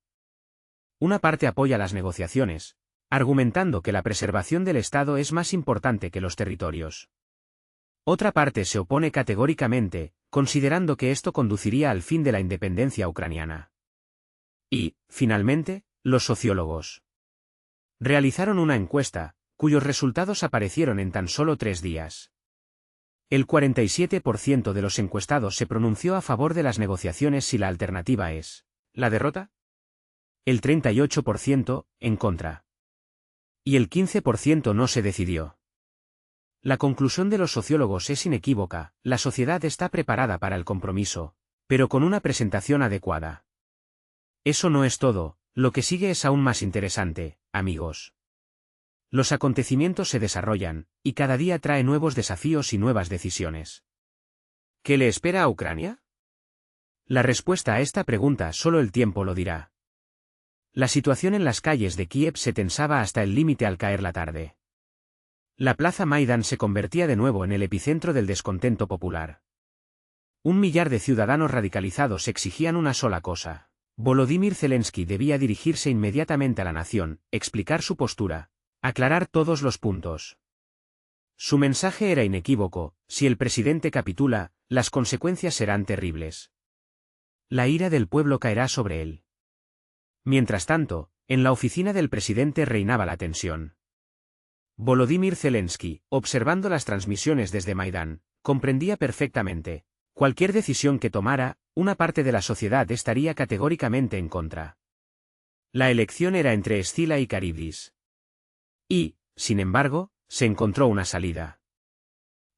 Una parte apoya las negociaciones, argumentando que la preservación del Estado es más importante que los territorios. Otra parte se opone categóricamente, considerando que esto conduciría al fin de la independencia ucraniana. Y, finalmente, los sociólogos realizaron una encuesta, cuyos resultados aparecieron en tan solo 3 días. El 47% de los encuestados se pronunció a favor de las negociaciones si la alternativa es la derrota. El 38% en contra. Y el 15% no se decidió. La conclusión de los sociólogos es inequívoca, la sociedad está preparada para el compromiso, pero con una presentación adecuada. Eso no es todo, lo que sigue es aún más interesante, amigos. Los acontecimientos se desarrollan, y cada día trae nuevos desafíos y nuevas decisiones. ¿Qué le espera a Ucrania? La respuesta a esta pregunta solo el tiempo lo dirá. La situación en las calles de Kiev se tensaba hasta el límite al caer la tarde. La plaza Maidán se convertía de nuevo en el epicentro del descontento popular. 1 millar de ciudadanos radicalizados exigían una sola cosa. Volodymyr Zelensky debía dirigirse inmediatamente a la nación, explicar su postura, aclarar todos los puntos. Su mensaje era inequívoco: si el presidente capitula, las consecuencias serán terribles. La ira del pueblo caerá sobre él. Mientras tanto, en la oficina del presidente reinaba la tensión. Volodymyr Zelensky, observando las transmisiones desde Maidán, comprendía perfectamente. Cualquier decisión que tomara, una parte de la sociedad estaría categóricamente en contra. La elección era entre Scila y Charybdis. Y, sin embargo, se encontró una salida.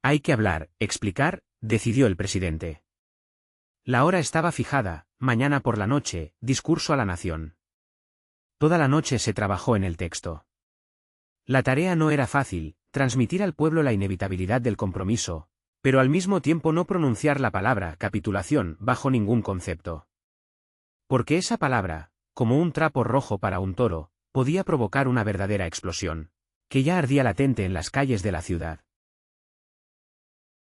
Hay que hablar, explicar, decidió el presidente. La hora estaba fijada, mañana por la noche, discurso a la nación. Toda la noche se trabajó en el texto. La tarea no era fácil, transmitir al pueblo la inevitabilidad del compromiso, pero al mismo tiempo no pronunciar la palabra capitulación bajo ningún concepto. Porque esa palabra, como un trapo rojo para un toro, podía provocar una verdadera explosión, que ya ardía latente en las calles de la ciudad.